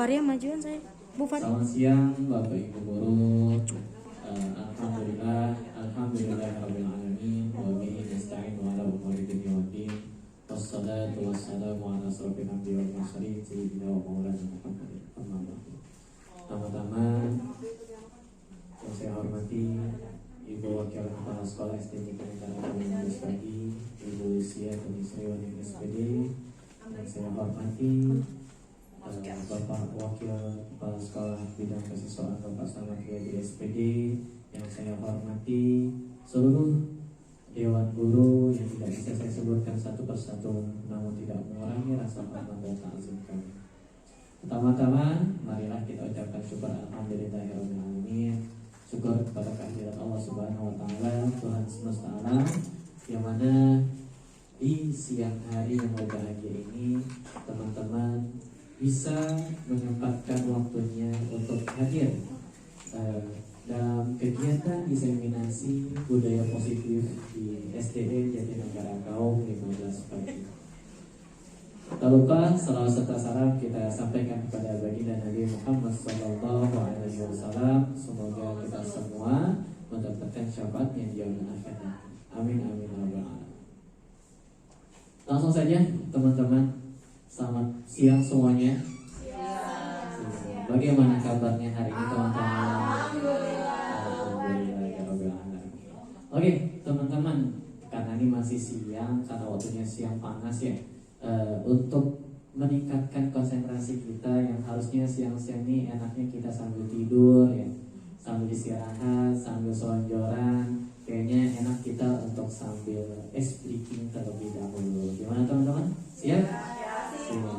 Faria majuan saya. Bu Faria. Selamat siang Bapak Ibu guru. Alhamdulillahirabbil alamin wa bihi nasta'in ala umuri dunya waddin. Wassalatu wassalamu ala asrofil anbiya'i wal mursalin sayyidina wa maulana Muhammadin. Pertama-tama yang saya hormati Ibu Wakil Kepala Sekolah SD Negeri Negara Pagi, Ibu Lucia Komisariwan SPD. Yang saya hormati Bapak Wakil Kepala Sekolah Bidang Kesiswaan Bapak Selamat di SPD. Yang saya hormati seluruh Dewan Guru yang tidak bisa saya sebutkan satu persatu, namun tidak mengurangi rasa hormat dan takzim kami. Pertama-tama, marilah kita ucapkan syukur alhamdulillahirabbil alamin. Syukur kepada kehadirat Allah Subhanahu wa taala, Tuhan semesta alam, yang mana di siang hari yang berbahagia ini teman-teman bisa menyempatkan waktunya untuk hadir dalam kegiatan diseminasi budaya positif di SDN Jatinegara Kaum 15 pagi. Tak lupa salawat serta salam kita sampaikan kepada baginda Nabi Muhammad SAW. Semoga kita semua mendapatkan syafaatnya di yaumil akhir. Amin amin ya rabbal alamin. Langsung saja teman-teman, selamat siang semuanya. Bagaimana kabarnya hari ini teman-teman? Alhamdulillah ya rabbal alamin. Oke teman-teman, karena ini masih siang, karena waktunya siang panas ya. Untuk meningkatkan konsentrasi kita yang harusnya siang-siang ini enaknya kita sambil tidur ya, sambil istirahat, sambil selonjoran, kayaknya enak kita untuk sambil ice breaking terlebih dahulu. Gimana teman-teman? Siap? Siap.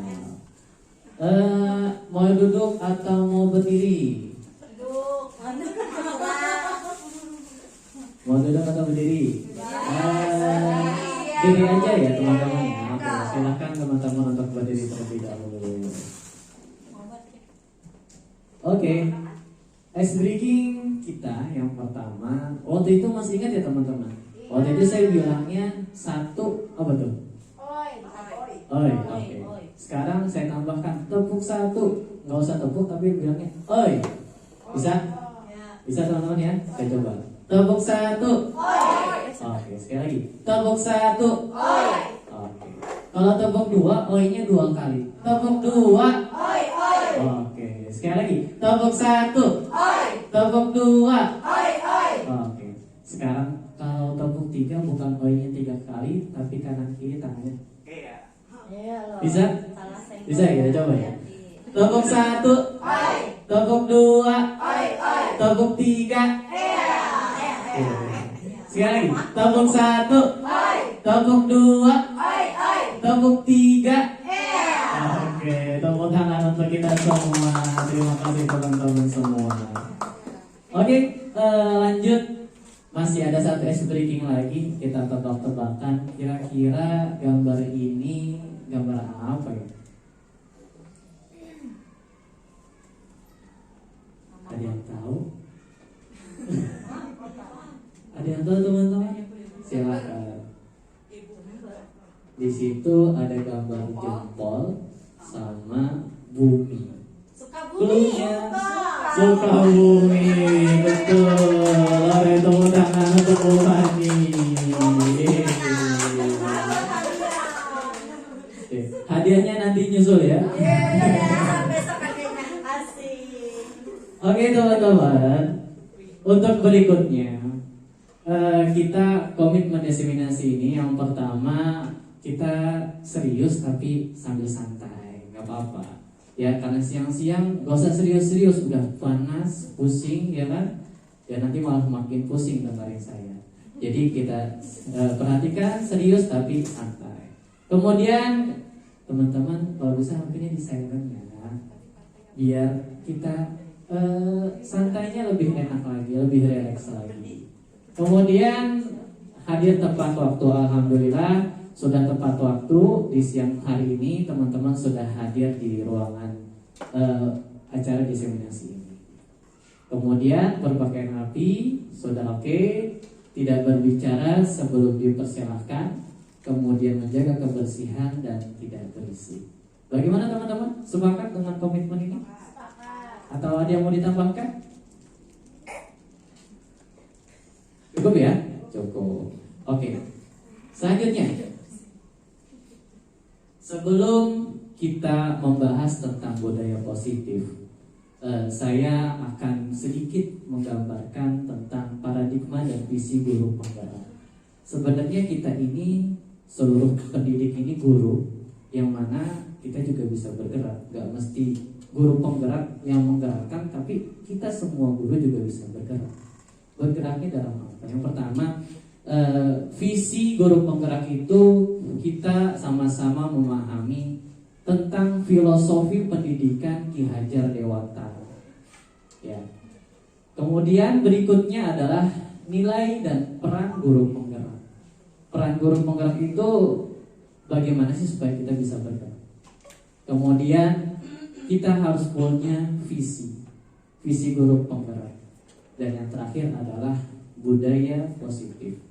Mau duduk atau mau berdiri? Mau duduk atau berdiri? Diri aja ya teman-teman ya. Oke, silahkan teman-teman untuk berdiri terlebih dahulu. Oke, ice breaking kita yang pertama. Waktu itu masih ingat ya teman-teman? Waktu itu saya bilangnya satu apa tuh? Oi. Oke. Sekarang saya tambahkan tepuk satu. Nggak usah tepuk tapi bilangnya oi. Bisa? Bisa teman-teman ya? Saya coba. Tepuk satu. Oke, sekali lagi. Tepuk satu. Oke. Kalau tepuk dua, oi-nya dua kali. Tepuk dua. Oke, sekali lagi. Tepuk satu. Tepuk dua. Oke. Sekarang kalau tepuk tiga bukan oi-nya tiga kali, tapi kanan kiri tangannya. Bisa? Bisa ya, coba ya. Tepuk satu. Tepuk dua. Tepuk tiga. Sekali lagi. Tepuk satu. Tepuk dua. Tepuk tiga. Oke, tepuk tangan untuk kita semua. Terima kasih teman-teman semua. Oke, lanjut. Masih ada satu ice breaking lagi. Kita tebak-tebakan. Kira-kira gambar ini gambar apa ya? Ada yang tahu? Ada yang tahu teman-teman? Silakan. Di situ ada gambar jempol sama bumi. Cluenya Sukabumi, betul. Ada tepuk tangan untuk Bu Fani. Hadiahnya nanti nyusul ya. Oke teman-teman, untuk berikutnya kita komitmen diseminasi ini yang pertama kita serius tapi sambil santai, nggak apa-apa ya, karena siang-siang gak usah serius-serius, udah panas, pusing ya kan, ya nanti malah makin pusing dengerin saya. Jadi kita perhatikan serius tapi santai. Kemudian teman-teman kalau bisa HP-nya di silent ya, biar kita santainya lebih enak lagi, lebih rileks lagi. Kemudian hadir tepat waktu, alhamdulillah sudah tepat waktu di siang hari ini teman-teman sudah hadir di ruangan acara diseminasi ini. Kemudian berpakaian rapi, sudah oke, tidak berbicara sebelum dipersilahkan, kemudian menjaga kebersihan dan tidak berisik. Bagaimana teman-teman? Sepakat dengan komitmen ini? Atau ada yang mau ditambahkan? Cukup ya? Cukup. Oke. Selanjutnya, sebelum kita membahas tentang budaya positif, saya akan sedikit menggambarkan tentang paradigma dan visi guru penggerak. Sebenarnya kita ini, seluruh pendidik ini guru, yang mana kita juga bisa bergerak. Gak mesti guru penggerak yang menggerakkan, tapi kita semua guru juga bisa bergerak. Bergeraknya dalam apa? Yang pertama, visi guru penggerak itu kita sama-sama memahami tentang filosofi pendidikan Ki Hajar Dewantara. Ya. Kemudian berikutnya adalah nilai dan peran guru penggerak. Peran guru penggerak itu bagaimana sih supaya kita bisa bergerak? Kemudian kita harus punya visi guru penggerak. Dan yang terakhir adalah budaya positif.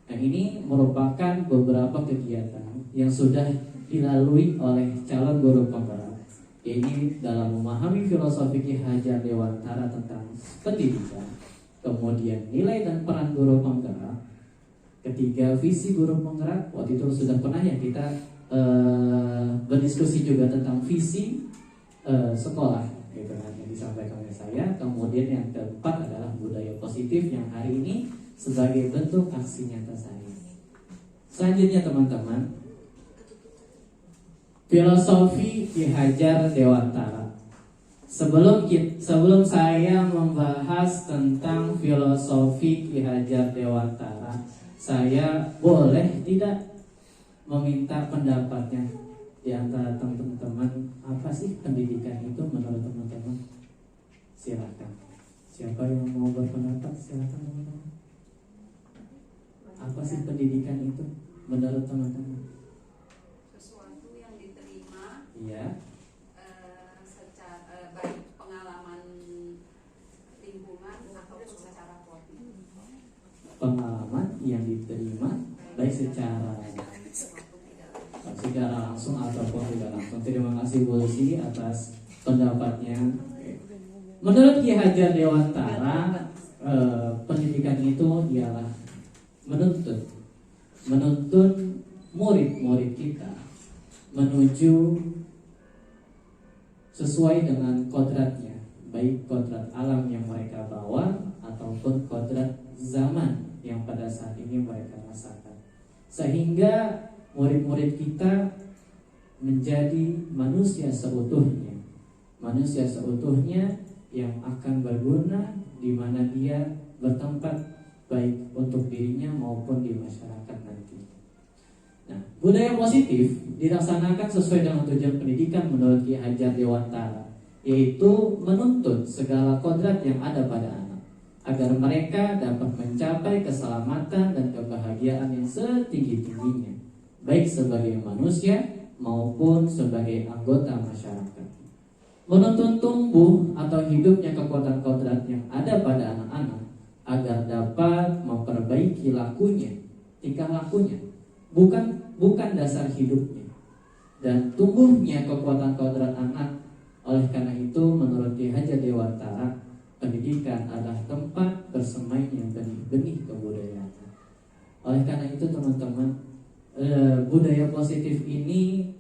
Nah, ini merupakan beberapa kegiatan yang sudah dilalui oleh calon guru penggerak, yaitu dalam memahami filosofi Ki Hajar Dewantara tentang pendidikan, kemudian nilai dan peran guru penggerak, ketiga visi guru penggerak. Waktu itu sudah pernah ya kita berdiskusi juga tentang visi sekolah, gitu kan, yang disampaikan oleh saya. Kemudian yang keempat adalah budaya positif yang hari ini sebagai bentuk aksi nyata saya. Selanjutnya teman-teman, filosofi Ki Hajar Dewantara. Sebelum saya membahas tentang filosofi Ki Hajar Dewantara, saya boleh tidak meminta pendapatnya di antara teman-teman, apa sih pendidikan itu menurut teman-teman? Silakan. Siapa yang mau berpendapat? Silakan teman-teman. Apa sih pendidikan itu menurut teman-teman? Sesuatu yang diterima, Iya. secara baik pengalaman lingkungan ataupun secara positif. Pengalaman yang diterima baik secara langsung ataupun tidak langsung. Terima kasih Bu Lucy atas pendapatnya. Menurut Ki Hajar Dewantara, pendidikan itu ialah menuntun murid-murid kita menuju sesuai dengan kodratnya, baik kodrat alam yang mereka bawa ataupun kodrat zaman yang pada saat ini mereka rasakan, sehingga murid-murid kita menjadi manusia seutuhnya yang akan berguna di mana dia bertempat, baik untuk dirinya maupun di masyarakat nanti. Nah, budaya positif dilaksanakan sesuai dengan tujuan pendidikan menurut Ki Hajar Dewantara, yaitu menuntut segala kodrat yang ada pada anak agar mereka dapat mencapai keselamatan dan kebahagiaan yang setinggi-tingginya, baik sebagai manusia maupun sebagai anggota masyarakat. Menuntun tumbuh atau hidupnya kekuatan kodrat yang ada pada anak-anak agar dapat memperbaiki tingkah lakunya, bukan dasar hidupnya, dan tumbuhnya kekuatan kodrat anak. Oleh karena itu, menurut Ki Hajar Dewantara, pendidikan adalah tempat bersemayamnya benih-benih kebudayaan. Oleh karena itu teman-teman, budaya positif ini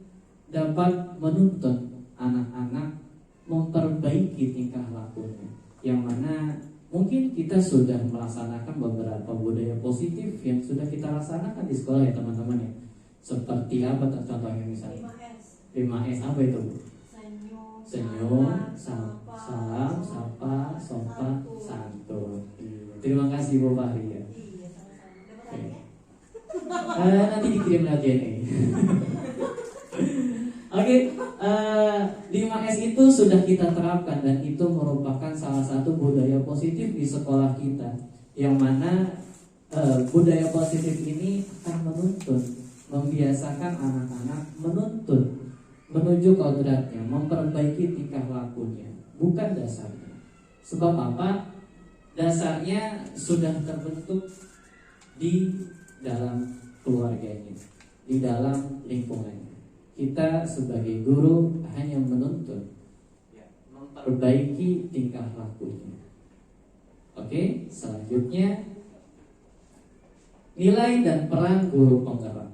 dapat menuntun anak-anak memperbaiki tingkah lakunya, yang mana mungkin kita sudah melaksanakan beberapa budaya positif yang sudah kita laksanakan di sekolah ya teman-teman ya. Seperti apa contohnya misalnya? 5S apa itu Bu? Senyum, salam, sapa, sopan, santun. Terima kasih Bu Fahri ya. Nanti dikirim lagi nih. Oke, 5S itu sudah kita terapkan dan itu merupakan salah satu budaya positif di sekolah kita, yang mana budaya positif ini akan menuntun, membiasakan anak-anak menuju kodratnya, memperbaiki tingkah lakunya, bukan dasarnya. Sebab apa? Dasarnya sudah terbentuk di dalam keluarganya, di dalam lingkungannya. Kita sebagai guru hanya menuntun, perbaiki tingkah lakunya. Oke, selanjutnya nilai dan peran guru penggerak.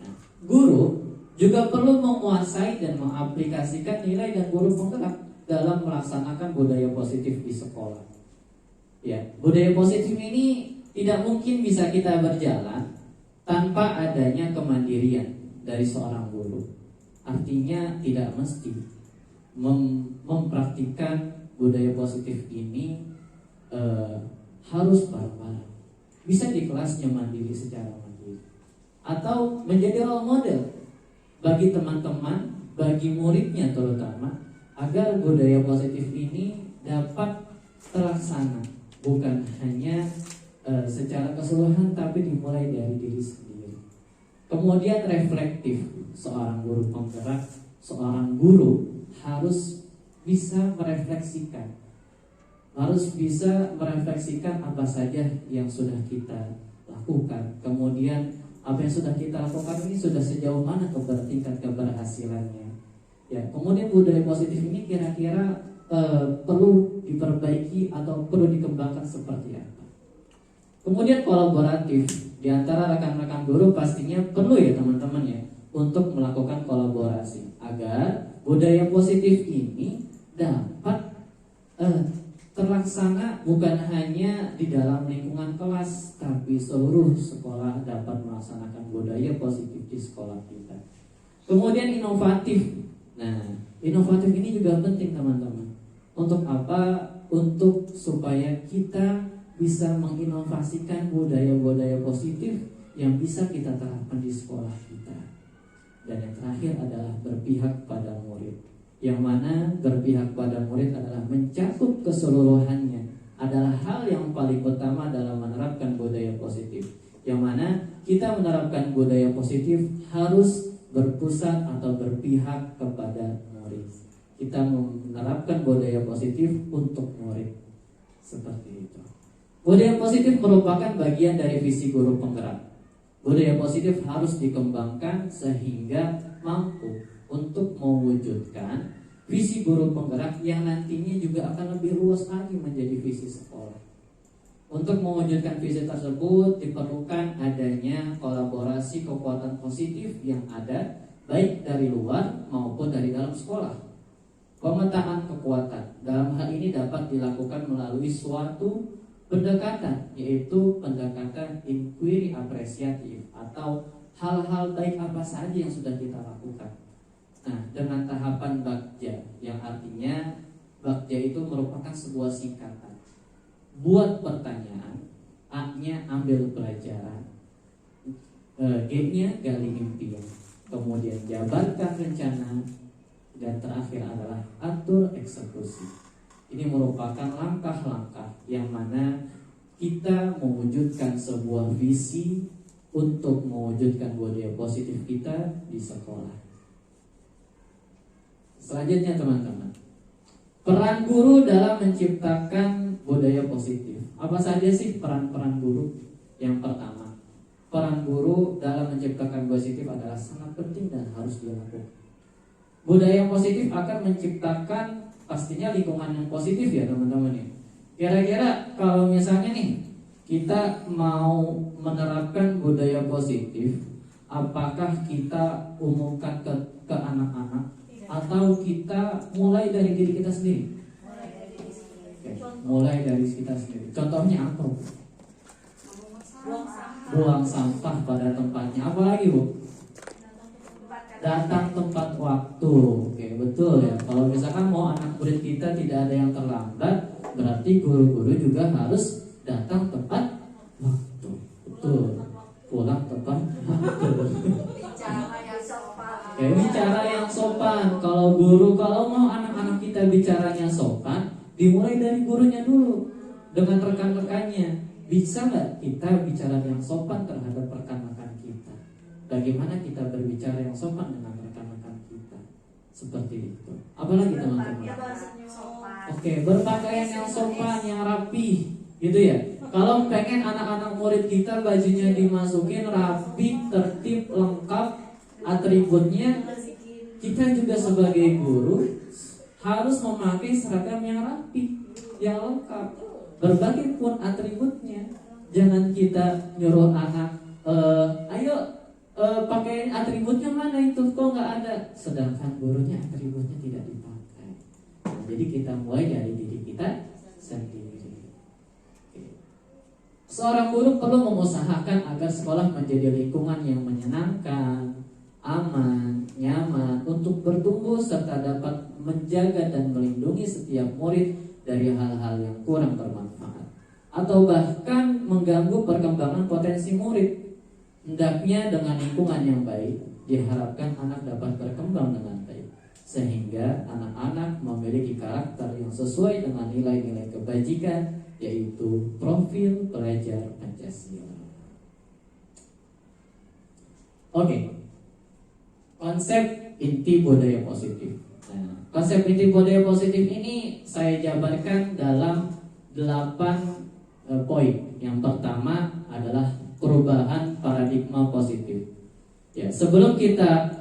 Nah, guru juga perlu menguasai dan mengaplikasikan nilai dan guru penggerak dalam melaksanakan budaya positif di sekolah. Ya, budaya positif ini tidak mungkin bisa kita berjalan tanpa adanya kemandirian dari seorang guru. Artinya tidak mesti mempraktikkan budaya positif ini harus bareng-bareng. Bisa di kelasnya mandiri secara mandiri, atau menjadi role model bagi teman-teman, bagi muridnya terutama, agar budaya positif ini dapat terlaksana, bukan hanya secara keseluruhan, tapi dimulai dari diri sendiri. Kemudian reflektif, seorang guru penggerak, seorang guru harus bisa merefleksikan, apa saja yang sudah kita lakukan. Kemudian apa yang sudah kita lakukan ini sudah sejauh mana tingkat keberhasilannya. Ya, kemudian budaya positif ini kira-kira perlu diperbaiki atau perlu dikembangkan seperti apa. Kemudian kolaboratif, di antara rekan-rekan guru pastinya perlu ya teman-teman ya untuk melakukan kolaborasi agar budaya positif ini dapat terlaksana bukan hanya di dalam lingkungan kelas, tapi seluruh sekolah dapat melaksanakan budaya positif di sekolah kita. Kemudian inovatif. Nah, inovatif ini juga penting teman-teman. Untuk apa? Untuk supaya kita bisa menginovasikan budaya-budaya positif yang bisa kita terapkan di sekolah kita. Dan yang terakhir adalah berpihak pada murid. Yang mana berpihak pada murid adalah mencakup keseluruhannya, adalah hal yang paling utama dalam menerapkan budaya positif. Yang mana kita menerapkan budaya positif harus berpusat atau berpihak kepada murid. Kita menerapkan budaya positif untuk murid. Seperti itu. Budaya positif merupakan bagian dari visi guru penggerak. Budaya positif harus dikembangkan sehingga mampu untuk mewujudkan visi guru penggerak yang nantinya juga akan lebih luas lagi menjadi visi sekolah. Untuk mewujudkan visi tersebut diperlukan adanya kolaborasi kekuatan positif yang ada baik dari luar maupun dari dalam sekolah. Pemetaan kekuatan dalam hal ini dapat dilakukan melalui suatu pendekatan, yaitu pendekatan inquiry apresiatif atau hal-hal baik apa saja yang sudah kita lakukan. Nah, dengan tahapan Bagja, yang artinya Bagja itu merupakan sebuah singkatan. Buat pertanyaan, A-nya ambil pelajaran, G-nya gali impian, kemudian jabarkan rencana, dan terakhir adalah atur eksekusi. Ini merupakan langkah-langkah yang mana kita mewujudkan sebuah visi untuk mewujudkan budaya positif kita di sekolah. Selanjutnya teman-teman, peran guru dalam menciptakan budaya positif. Apa saja sih peran-peran guru? Yang pertama, peran guru dalam menciptakan positif adalah sangat penting dan harus dilakukan. Budaya positif akan menciptakan pastinya lingkungan yang positif ya teman-teman ya. Kira-kira kalau misalnya nih kita mau menerapkan budaya positif, apakah kita umumkan ke anak-anak atau kita mulai dari diri kita sendiri? Mulai dari kita sendiri. Contohnya apa? Buang sampah pada tempatnya. Apalagi Bu? Datang tepat waktu. Oke, betul ya. Kalau misalkan mau anak murid kita tidak ada yang terlambat, berarti guru-guru juga harus datang tepat waktu. Betul. Pulang tepat waktu. Ini cara yang sopan. Kalau mau anak-anak kita bicaranya sopan, dimulai dari gurunya dulu dengan rekan-rekannya. Bisa nggak kita bicara yang sopan terhadap rekan-rekan kita? Bagaimana kita berbicara yang sopan dengan rekan-rekan kita? Seperti itu. Apalagi teman-teman? Oke, berpakaian yang sopan, yang rapi, gitu ya. Kalau pengen anak-anak murid kita bajunya dimasukin rapi, tertib, lengkap atributnya, kita juga sebagai guru harus memakai seragam yang rapi, yang lengkap, berbagai pun atributnya. Jangan kita nyuruh anak, ayo pakai atributnya mana itu, kok nggak ada, sedangkan gurunya atributnya tidak dipakai. Nah, jadi kita mulai dari diri kita sendiri. Seorang guru perlu mengusahakan agar sekolah menjadi lingkungan yang menyenangkan, aman, nyaman untuk bertumbuh serta dapat menjaga dan melindungi setiap murid dari hal-hal yang kurang bermanfaat atau bahkan mengganggu perkembangan potensi murid. Hendaknya dengan lingkungan yang baik diharapkan anak dapat berkembang dengan baik sehingga anak-anak memiliki karakter yang sesuai dengan nilai-nilai kebajikan, yaitu profil pelajar Pancasila. Oke. Konsep inti budaya positif. Nah, konsep inti budaya positif ini saya jabarkan dalam 8 poin. Yang pertama adalah perubahan paradigma positif. Ya, sebelum kita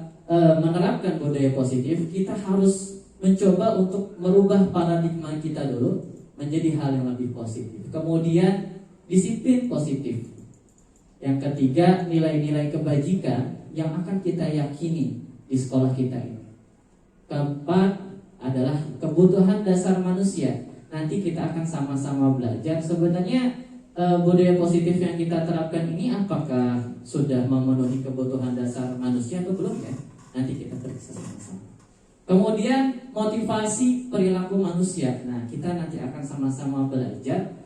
menerapkan budaya positif, kita harus mencoba untuk merubah paradigma kita dulu menjadi hal yang lebih positif. Kemudian disiplin positif. Yang ketiga, nilai-nilai kebajikan yang akan kita yakini di sekolah kita ini. Keempat adalah kebutuhan dasar manusia. Nanti kita akan sama-sama belajar sebenarnya budaya positif yang kita terapkan ini apakah sudah memenuhi kebutuhan dasar manusia atau belum ya? Nanti kita periksa sama-sama. Kemudian motivasi perilaku manusia. Nah, kita nanti akan sama-sama belajar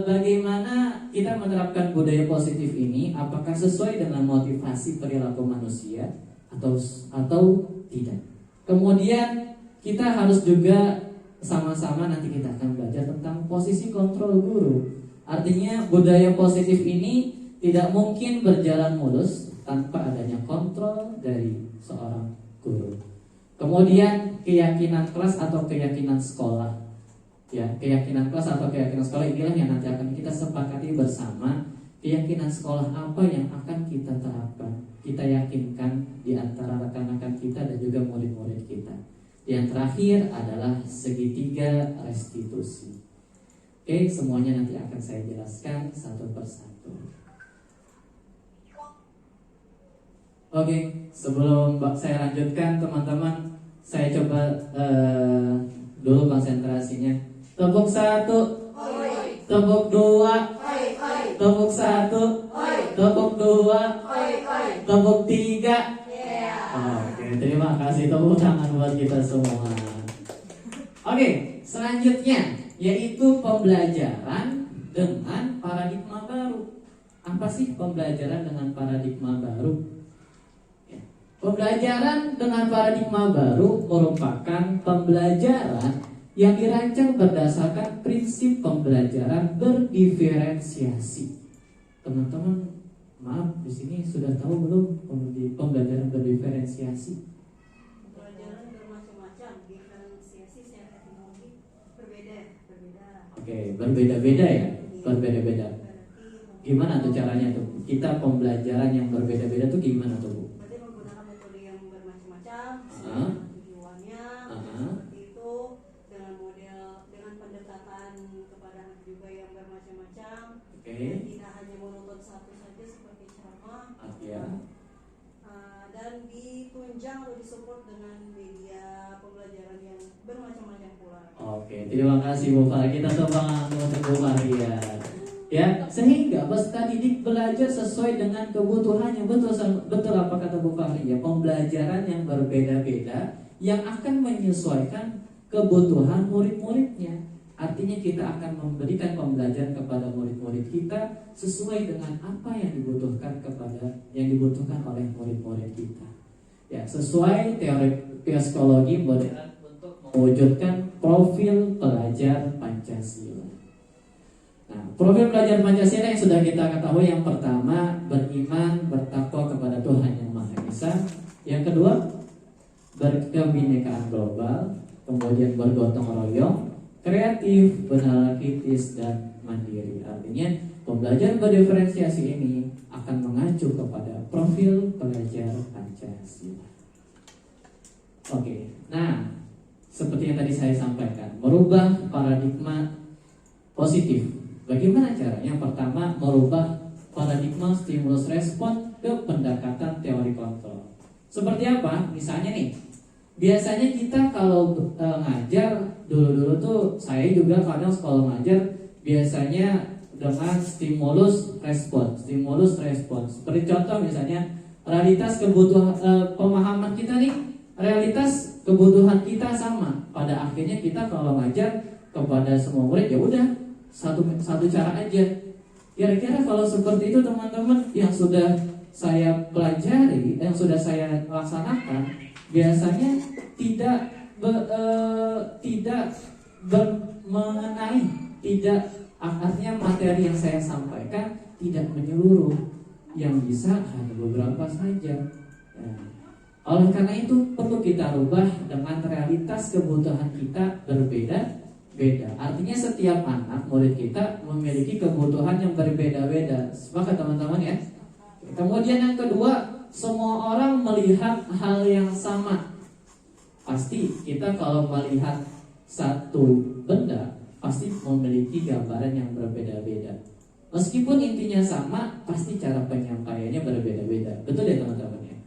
bagaimana kita menerapkan budaya positif ini, apakah sesuai dengan motivasi perilaku manusia atau tidak. Kemudian kita harus juga sama-sama nanti kita akan belajar tentang posisi kontrol guru. Artinya budaya positif ini tidak mungkin berjalan mulus tanpa adanya kontrol dari seorang guru. Kemudian keyakinan kelas atau keyakinan sekolah. Ya, keyakinan kelas atau keyakinan sekolah inilah yang nanti akan kita sepakati bersama. Keyakinan sekolah apa yang akan kita terapkan, kita yakinkan di antara rekan-rekan kita dan juga murid-murid kita. Yang terakhir adalah segitiga restitusi. Oke, semuanya nanti akan saya jelaskan satu persatu. Oke, sebelum saya lanjutkan teman-teman, saya coba dulu konsentrasinya. Tepuk 1, tepuk 2, tepuk 1, tepuk 2, tepuk 3. Oke, terima kasih, tepuk tangan buat kita semua. Oke, selanjutnya yaitu pembelajaran dengan paradigma baru. Apa sih pembelajaran dengan paradigma baru? Pembelajaran dengan paradigma baru merupakan pembelajaran yang dirancang berdasarkan prinsip pembelajaran berdiferensiasi. Teman-teman, maaf, di sini sudah tahu belum pembelajaran berdiferensiasi? Pembelajaran bermacam-macam, diferensiasi secara etimologi berbeda. Oke, berbeda-beda ya, berbeda-beda. Gimana tuh caranya tuh? Kita pembelajaran yang berbeda-beda tuh gimana tuh, Bu? Berarti menggunakan metode yang bermacam-macam, tujuannya seperti itu, dengan model, dengan pendekatan kepada anak juga yang bermacam-macam. Oke. Tidak hanya monoton satu saja seperti ceramah. Ya. Dan ditunjang atau disupport dengan media pembelajaran yang bermacam-macam pula. Oke, terima kasih Bu Fahri. Kita tepuk tangan untuk Bu Fahri ya. Ya, sehingga peserta didik belajar sesuai dengan kebutuhannya. Betul apa kata Bu Fahri ya, pembelajaran yang berbeda-beda yang akan menyesuaikan kebutuhan murid-muridnya. Artinya kita akan memberikan pembelajaran kepada murid-murid kita sesuai dengan apa yang dibutuhkan oleh murid-murid kita. Ya, sesuai teori psikologi modern untuk mewujudkan profil pelajar Pancasila. Nah, profil pelajar Pancasila yang sudah kita ketahui, yang pertama beriman, bertakwa kepada Tuhan Yang Maha Esa. Yang kedua berkebinekaan global, kemudian bergotong royong, kreatif, beranalitis dan mandiri. Artinya pembelajaran berdiferensiasi ini akan mengacu kepada profil pelajar Pancasila. Oke, nah seperti yang tadi saya sampaikan, merubah paradigma positif. Bagaimana caranya? Pertama, merubah paradigma stimulus respon ke pendekatan teori kontrol. Seperti apa? Misalnya nih, biasanya kita kalau ngajar dulu-dulu tuh, saya juga kadang kalau ngajar biasanya dengan stimulus respon. Seperti contoh misalnya realitas kebutuhan pemahaman kita nih, realitas kebutuhan kita sama. Pada akhirnya kita kalau ngajar kepada semua murid ya udah satu cara aja. Kira-kira kalau seperti itu teman-teman yang sudah saya pelajari, yang sudah saya laksanakan, biasanya artinya materi yang saya sampaikan tidak menyeluruh, yang bisa hanya beberapa saja. Nah, oleh karena itu perlu kita rubah dengan realitas kebutuhan kita berbeda-beda. Artinya setiap anak murid kita memiliki kebutuhan yang berbeda-beda. Sepakat teman-teman ya? Kemudian yang kedua, semua orang melihat hal yang sama. Pasti kita kalau melihat satu benda pasti memiliki gambaran yang berbeda-beda. Meskipun intinya sama, pasti cara penyampaiannya berbeda-beda. Betul ya teman-teman ya?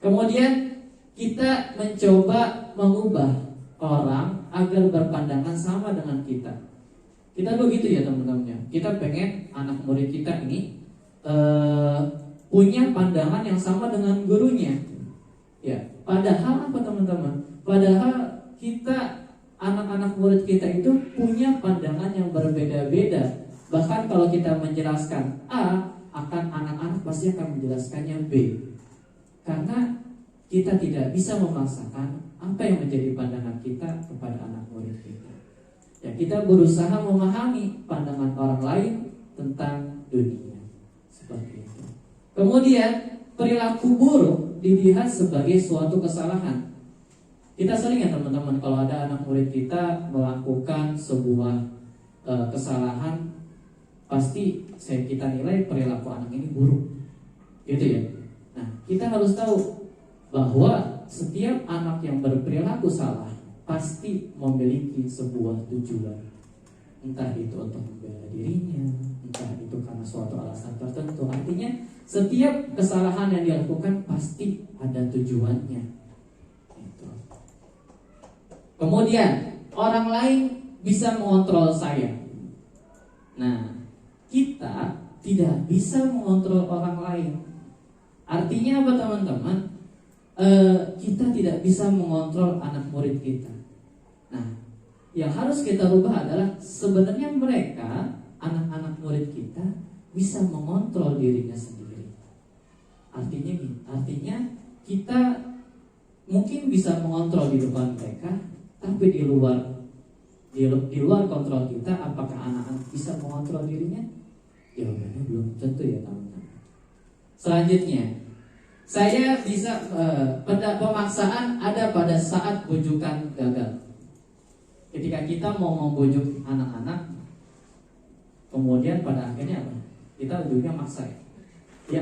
Kemudian kita mencoba mengubah orang agar berpandangan sama dengan kita. Kita begitu ya teman-teman ya. Kita pengen anak murid kita ini punya pandangan yang sama dengan gurunya. Ya, padahal apa teman-teman? Padahal kita anak-anak murid kita itu punya pandangan yang berbeda-beda. Bahkan kalau kita menjelaskan A, akan anak-anak pasti akan menjelaskannya B. Karena kita tidak bisa memaksakan apa yang menjadi pandangan kita kepada anak murid kita. Ya, kita berusaha memahami pandangan orang lain tentang dunia. Seperti itu. Kemudian perilaku buruk dilihat sebagai suatu kesalahan. Kita sering ya teman-teman, kalau ada anak murid kita melakukan sebuah kesalahan, pasti kita nilai perilaku anak ini buruk, gitu ya. Nah, kita harus tahu bahwa setiap anak yang berperilaku salah pasti memiliki sebuah tujuan. Entah itu untuk membela dirinya, entah itu karena suatu alasan tertentu. Artinya setiap kesalahan yang dilakukan pasti ada tujuannya. Kemudian orang lain bisa mengontrol saya. Nah, kita tidak bisa mengontrol orang lain. Artinya apa teman-teman? Kita tidak bisa mengontrol anak murid kita. Nah, yang harus kita rubah adalah sebenarnya mereka, anak-anak murid kita, bisa mengontrol dirinya sendiri. Artinya kita mungkin bisa mengontrol di depan mereka, tapi di luar kontrol kita, apakah anak-anak bisa mengontrol dirinya? Jawabannya belum tentu ya teman-teman. Selanjutnya, saya bisa pemaksaan ada pada saat bujukan gagal. Ketika kita mau membujuk anak-anak, kemudian pada akhirnya apa? Kita ujungnya maksa ya.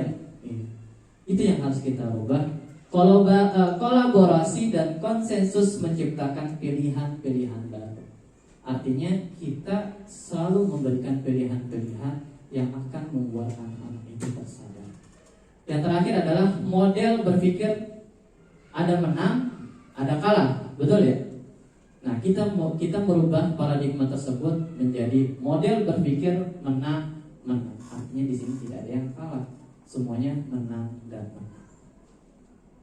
Itu yang harus kita rubah. Kolaborasi dan konsensus menciptakan pilihan-pilihan baru. Artinya kita selalu memberikan pilihan-pilihan yang akan membuat anak-anak itu tersadar. Yang terakhir adalah model berpikir ada menang, ada kalah, betul ya? Nah, kita merubah paradigma tersebut menjadi model berpikir menang. Artinya di sini tidak ada yang kalah, semuanya menang dan menang.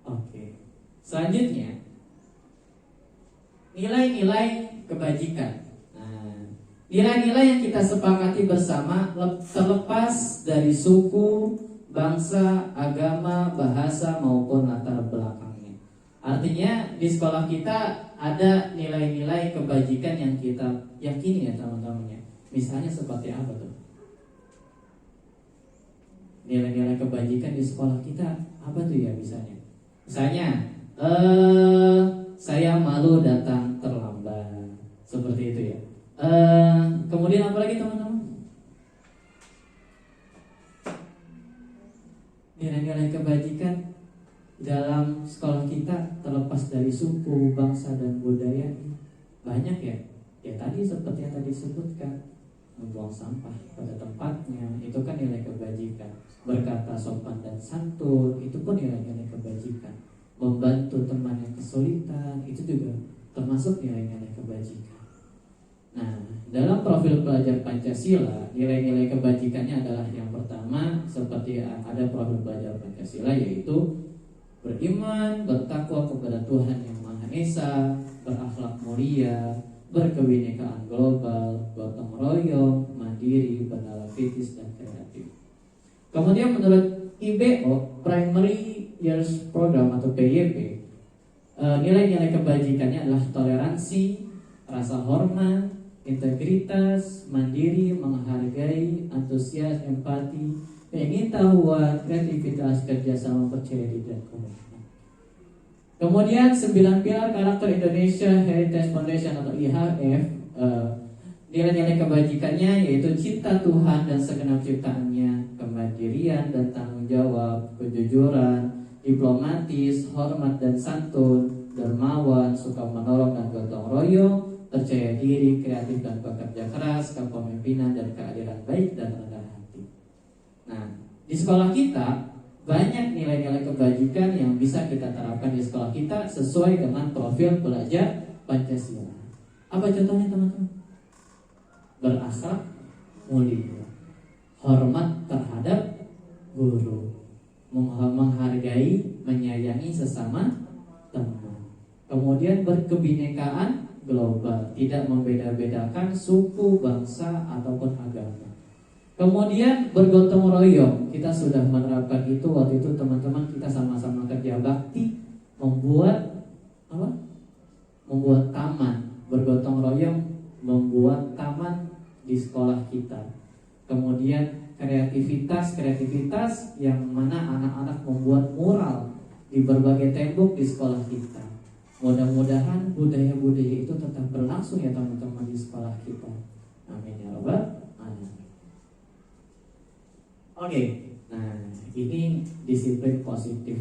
Oke. Selanjutnya, nilai-nilai kebajikan. Nah, nilai-nilai yang kita sepakati bersama terlepas dari suku, bangsa, agama, bahasa maupun latar belakangnya. Artinya di sekolah kita ada nilai-nilai kebajikan yang kita yakini ya teman-teman ya. Misalnya seperti apa tuh? Nilai-nilai kebajikan di sekolah kita apa tuh ya misalnya? Misalnya, saya malu datang terlambat, seperti itu ya. Kemudian apa lagi teman-teman? Nilai-nilai kebajikan dalam sekolah kita terlepas terlepas dari suku, bangsa dan budaya. Banyak ya. Ya tadi seperti yang tadi disebutkan, membuang sampah pada tempatnya, itu kan nilai kebajikan. Berkata sopan dan santun, itu pun nilai-nilai kebajikan. Membantu teman yang kesulitan, itu juga termasuk nilai-nilai kebajikan. Nah, dalam profil pelajar Pancasila, nilai-nilai kebajikannya adalah yang pertama, seperti ada profil pelajar Pancasila, yaitu beriman, bertakwa kepada Tuhan Yang Maha Esa, berakhlak mulia, berkebinekaan global, gotong royong, mandiri, bernala kritis dan kreatif. Kemudian menurut IBO, Primary Years Program atau PYP, nilai-nilai kebajikannya adalah toleransi, rasa hormat, integritas, mandiri, menghargai, antusias, empati, pengetahuan, kreativitas, kerjasama, percaya diri dan komitmen. Kemudian 9 pilar karakter Indonesia Heritage Foundation atau IHF, nilai-nilai kebajikannya yaitu cinta Tuhan dan segenap ciptaannya, kemandirian dan tanggung jawab, kejujuran, diplomatis, hormat dan santun, dermawan, suka menolong dan gotong royong, percaya diri, kreatif dan bekerja keras, kepemimpinan dan keadilan baik dan rendah hati. Nah, di sekolah kita banyak nilai-nilai kebajikan yang bisa kita terapkan di sekolah kita sesuai dengan profil pelajar Pancasila. Apa contohnya teman-teman? Berakhlak mulia, hormat terhadap guru, menghargai, menyayangi sesama teman. Kemudian berkebinekaan global, tidak membeda-bedakan suku, bangsa ataupun agama. Kemudian bergotong royong, kita sudah menerapkan itu waktu itu teman-teman, kita sama-sama kerja bakti membuat apa? Membuat taman, bergotong royong membuat taman di sekolah kita. Kemudian kreativitas yang mana anak-anak membuat mural di berbagai tembok di sekolah kita. Mudah-mudahan budaya-budaya itu tetap berlangsung ya teman-teman di sekolah kita. Amin ya rabbal alamin. Oke, nah ini disiplin positif.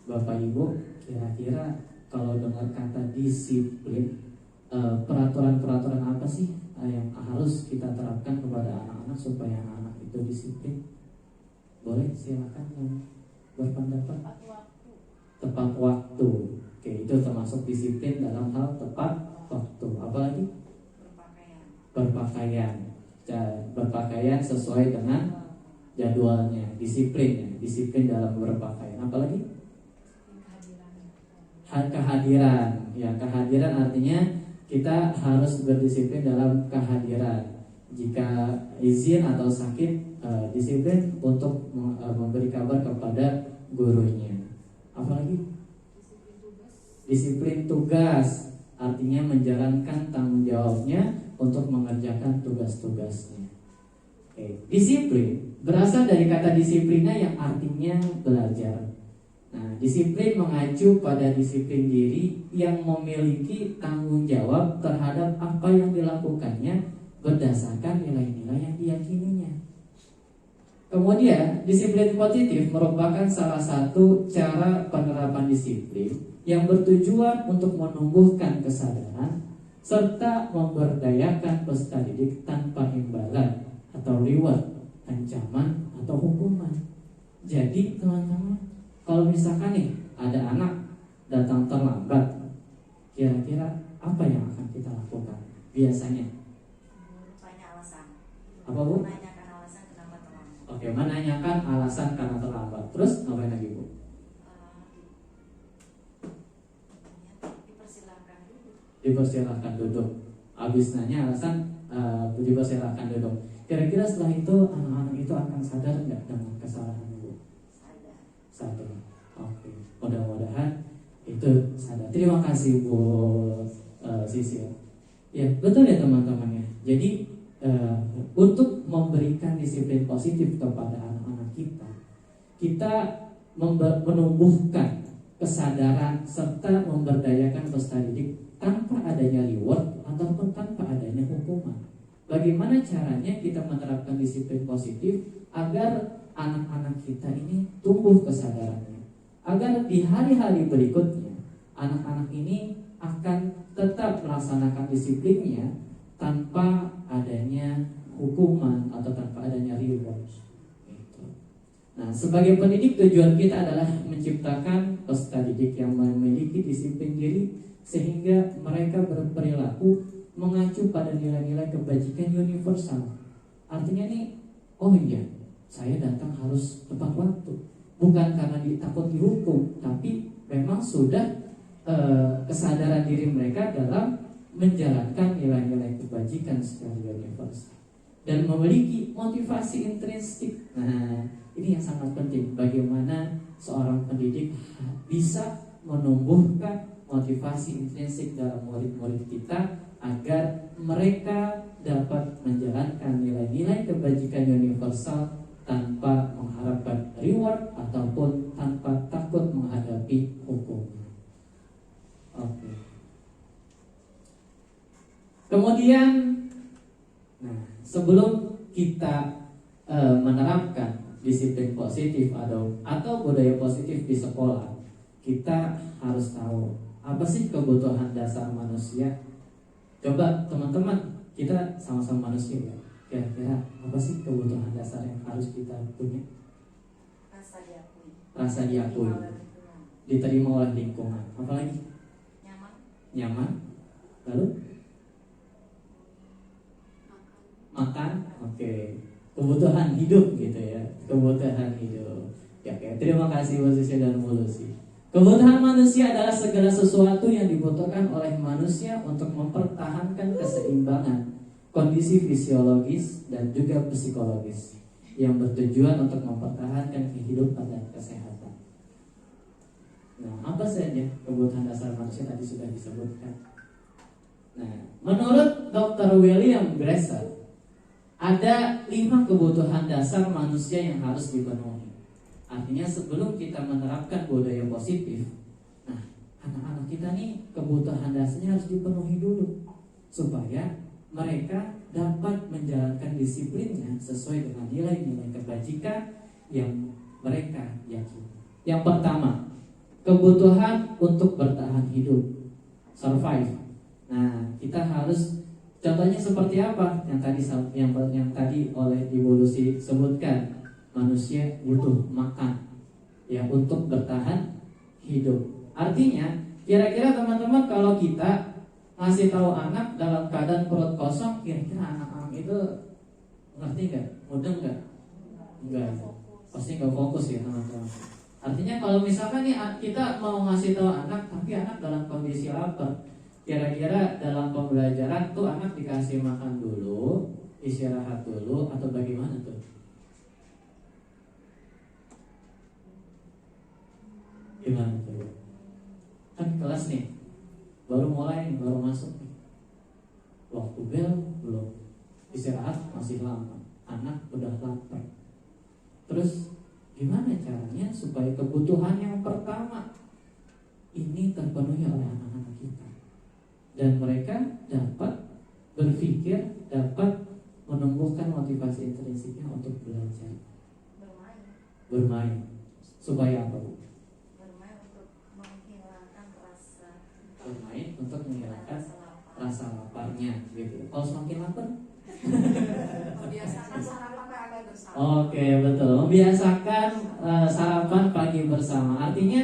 Bapak Ibu, kira-kira kalau dengar kata disiplin, peraturan-peraturan apa sih yang harus kita terapkan kepada anak-anak supaya anak-anak itu disiplin? Boleh, silakan yang berpendapat. Tepat waktu. Oke, itu termasuk disiplin dalam hal tepat waktu. Apalagi? Berpakaian. Berpakaian sesuai dengan jadwalnya, disiplin dalam berpakaian. Apalagi? Kehadiran. Ya, kehadiran artinya kita harus berdisiplin dalam kehadiran. Jika izin atau sakit, disiplin untuk memberi kabar kepada gurunya. Apalagi? Disiplin tugas, artinya menjalankan tanggung jawabnya untuk mengerjakan tugas-tugasnya. Oke. Disiplin berasal dari kata disiplina yang artinya belajar. Nah, disiplin mengacu pada disiplin diri yang memiliki tanggung jawab terhadap apa yang dilakukannya berdasarkan nilai-nilai yang diyakininya. Kemudian, disiplin positif merupakan salah satu cara penerapan disiplin yang bertujuan untuk menumbuhkan kesadaran serta memberdayakan peserta didik tanpa imbalan atau reward, ancaman atau hukuman. Jadi teman-teman, kalau misalkan nih ada anak datang terlambat, kira-kira apa yang akan kita lakukan biasanya? Tanya alasan. Apa Bu? Menanyakan alasan kenapa terlambat. Oke, menanyakan alasan karena terlambat. Terus ngapain lagi Bu? Dipersilahkan duduk. Habis nanya alasan, dipersilahkan duduk. Kira-kira setelah itu anak-anak itu akan sadar nggak dengan kesalahan Bu? Sadar. Oke. Mudah-mudahan itu sadar. Terima kasih Bu Sisil. Ya betul ya teman-teman ya. Jadi untuk memberikan disiplin positif kepada anak-anak kita menumbuhkan kesadaran serta memberdayakan peserta didik tanpa adanya reward ataupun tanpa adanya hukuman. Bagaimana caranya kita menerapkan disiplin positif agar anak-anak kita ini tumbuh kesadarannya, agar di hari-hari berikutnya anak-anak ini akan tetap melaksanakan disiplinnya tanpa adanya hukuman atau tanpa adanya reward. Gitu. Nah, sebagai pendidik tujuan kita adalah menciptakan peserta didik yang memiliki disiplin diri sehingga mereka berperilaku mengacu pada nilai-nilai kebajikan universal. Artinya nih, oh iya, saya datang harus tepat waktu. Bukan karena takut dihukum, tapi memang sudah kesadaran diri mereka dalam menjalankan nilai-nilai kebajikan secara universal dan memiliki motivasi intrinsik. Nah, ini yang sangat penting. Bagaimana seorang pendidik bisa menumbuhkan motivasi intrinsik dalam murid-murid kita agar mereka dapat menjalankan nilai-nilai kebajikan universal tanpa mengharapkan reward ataupun tanpa takut menghadapi hukum. Oke. Kemudian, nah, sebelum kita menerapkan disiplin positif atau budaya positif di sekolah, kita harus tahu apa sih kebutuhan dasar manusia. Coba teman-teman, kita sama-sama manusia ya. Kira-kira apa sih kebutuhan dasar yang harus kita punya? Rasa diakui. Rasa diakui, diterima oleh lingkungan. Apalagi? Nyaman. Lalu? Makan. Oke. Kebutuhan hidup gitu ya. Kebutuhan hidup. Ya, oke. Terima kasih Bu Susi dan Bu Lucy. Kebutuhan manusia adalah segala sesuatu yang dibutuhkan oleh manusia untuk mempertahankan keseimbangan kondisi fisiologis dan juga psikologis yang bertujuan untuk mempertahankan kehidupan dan kesehatan. Nah, apa saja kebutuhan dasar manusia tadi sudah disebutkan. Nah, menurut Dr. William Glasser, ada 5 kebutuhan dasar manusia yang harus dipenuhi. Artinya sebelum kita menerapkan budaya positif, nah, anak-anak kita nih kebutuhan dasarnya harus dipenuhi dulu supaya mereka dapat menjalankan disiplinnya sesuai dengan nilai-nilai kebajikan yang mereka yakini. Yang pertama, kebutuhan untuk bertahan hidup, survive. Nah, kita harus, contohnya seperti apa yang tadi oleh Ibu Lucy sebutkan. Manusia butuh makan ya untuk bertahan hidup. Artinya, kira-kira teman-teman kalau kita ngasih tahu anak dalam keadaan perut kosong, kira-kira anak-anak itu ngerti nggak? Mudeng nggak? Enggak. Pasti nggak fokus ya teman-teman. Artinya kalau misalkan nih kita mau ngasih tahu anak, tapi anak dalam kondisi lapar, kira-kira dalam pembelajaran tuh anak dikasih makan dulu, istirahat dulu, atau bagaimana tuh? Gimana tuh? Kan kelas nih, baru mulai, baru masuk nih. Waktu bel belum, istirahat masih lama, anak udah lapar. Terus gimana caranya supaya kebutuhan yang pertama ini terpenuhi oleh anak-anak kita dan mereka dapat berpikir, dapat menumbuhkan motivasi intrinsiknya untuk belajar, bermain. Supaya apa, Bu? Bermain untuk menghilangkan rasa laparnya gitu. Kalau semakin lapar Membiasakan sarapan pagi bersama. Oke, betul. Membiasakan sarapan pagi bersama. Artinya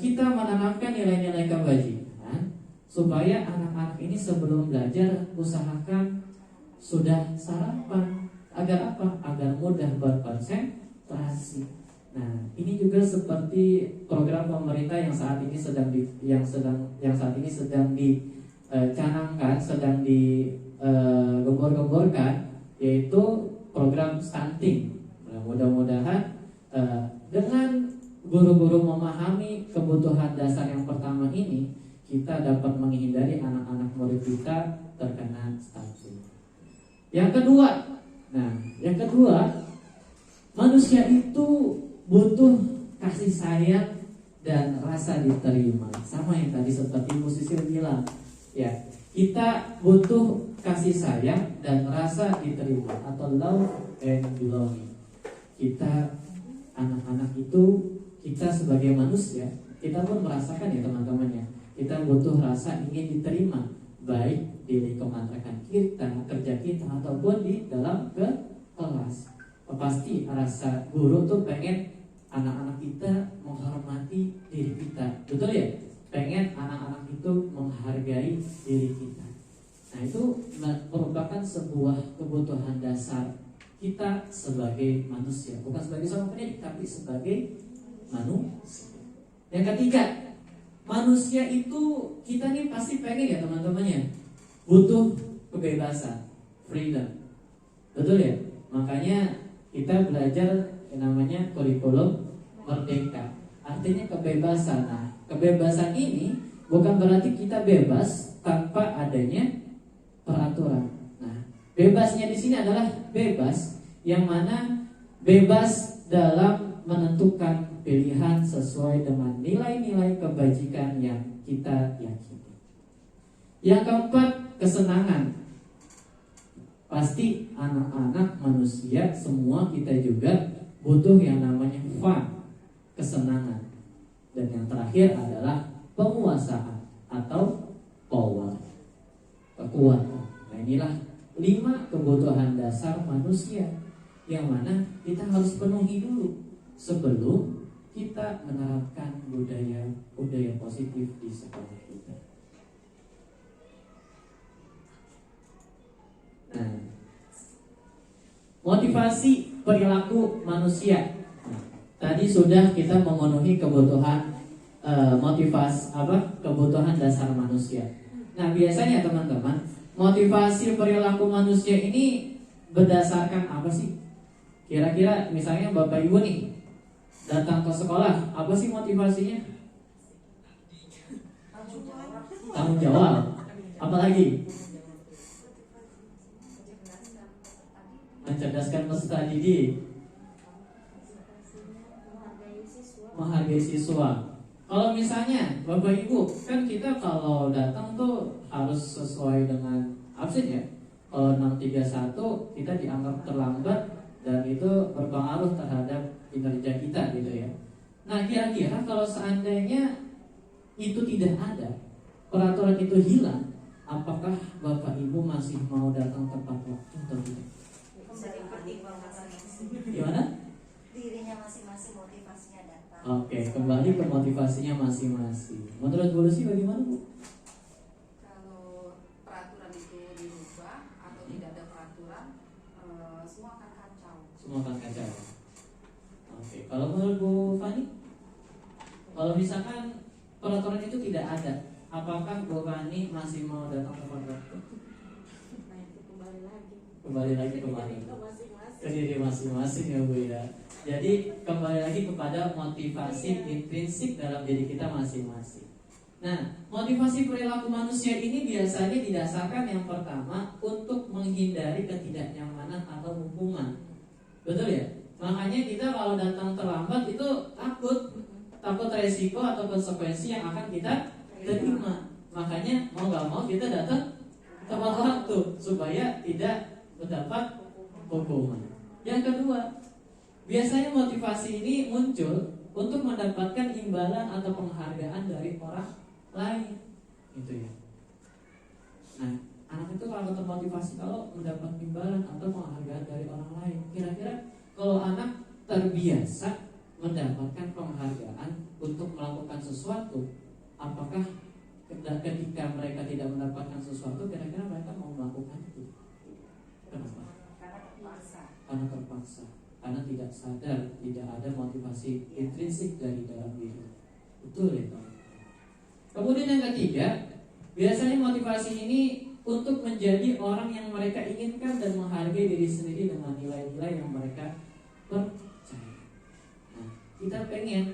kita menanamkan nilai-nilai kebajikan supaya anak-anak ini sebelum belajar usahakan sudah sarapan. Agar apa? Agar mudah berkonsentrasi. Nah, ini juga seperti program pemerintah yang saat ini sedang dicanangkan, sedang digembor-gemborkan, yaitu program stunting. Nah, mudah-mudahan dengan guru-guru memahami kebutuhan dasar yang pertama ini, kita dapat menghindari anak-anak murid kita terkena stunting. Yang kedua, manusia itu butuh kasih sayang dan rasa diterima. Sama yang tadi seperti Bu Sisil bilang, ya, kita butuh kasih sayang dan rasa diterima atau love and belonging. Kita anak-anak itu, kita sebagai manusia kita pun merasakan ya teman-teman ya, kita butuh rasa ingin diterima, baik di lingkungan rekan kita, kerja kita, ataupun di dalam kelas. Pasti rasa guru tuh pengen anak-anak kita menghormati diri kita, betul ya? Pengen anak-anak itu menghargai diri kita. Nah, itu merupakan sebuah kebutuhan dasar kita sebagai manusia, bukan sebagai seorang pendidik, tapi sebagai manusia. Yang ketiga, manusia itu kita nih pasti pengen ya teman-teman ya, butuh kebebasan, freedom, betul ya? Makanya kita belajar yang namanya kurikulum merdeka, artinya kebebasan. Nah, kebebasan ini bukan berarti kita bebas tanpa adanya peraturan. Nah, bebasnya di sini adalah bebas yang mana bebas dalam menentukan pilihan sesuai dengan nilai-nilai kebajikan yang kita yakini. Yang keempat, kesenangan. Pasti anak-anak manusia semua kita juga butuh yang namanya fun, kesenangan. Dan yang terakhir adalah penguasaan atau power, kekuatan. Nah, inilah 5 kebutuhan dasar manusia yang mana kita harus penuhi dulu sebelum kita menerapkan budaya positif di sekolah kita. Nah, motivasi perilaku manusia. Nah, tadi sudah kita memenuhi kebutuhan kebutuhan dasar manusia. Nah, biasanya teman-teman, motivasi perilaku manusia ini berdasarkan apa sih? Kira-kira misalnya Bapak Ibu nih datang ke sekolah, apa sih motivasinya? Tanggung jawab. Apalagi? Mencerdaskan peserta didik, menghargai siswa. Kalau misalnya Bapak Ibu, kan kita kalau datang tuh harus sesuai dengan absen ya. Kalau 631 kita dianggap terlambat dan itu berpengaruh terhadap kinerja kita gitu ya. Nah, kira-kira kalau seandainya itu tidak ada, peraturan itu hilang, apakah Bapak Ibu masih mau datang tepat waktu atau tidak? Bisa dipertimbangkan masing-masing. Gimana? Dirinya masing-masing motivasinya datang. Oke, kembali ke motivasinya masing-masing. Menurut Bu Lucy bagaimana, Bu? Kalau peraturan itu dirubah atau tidak ada peraturan, semua akan kacau. Semua akan kacau. Oke, kalau menurut Bu Fani, kalau misalkan peraturan itu tidak ada, apakah Bu Fani masih mau datang tepat waktu? Nah, itu Kembali lagi kemana? Ke diri masing-masing ya Bu ya. Jadi kembali lagi kepada motivasi intrinsik dalam diri kita masing-masing. Nah, motivasi perilaku manusia ini biasanya didasarkan yang pertama untuk menghindari ketidaknyamanan atau hukuman. Betul ya? Makanya kita kalau datang terlambat itu takut resiko atau konsekuensi yang akan kita terima. Makanya mau gak mau kita datang tepat waktu supaya tidak mendapat hukuman. Yang kedua, biasanya motivasi ini muncul untuk mendapatkan imbalan atau penghargaan dari orang lain, gitu ya. Nah, anak itu kalau termotivasi kalau mendapat imbalan atau penghargaan dari orang lain. Kira-kira kalau anak terbiasa mendapatkan penghargaan untuk melakukan sesuatu, apakah ketika mereka tidak mendapatkan sesuatu, kira-kira mereka mau melakukan itu? Kenapa? Karena terpaksa. Karena tidak sadar, tidak ada motivasi intrinsik dari dalam diri. Betul ya, Pak? Kemudian yang ketiga, biasanya motivasi ini untuk menjadi orang yang mereka inginkan dan menghargai diri sendiri dengan nilai-nilai yang mereka percaya. Nah, kita pengen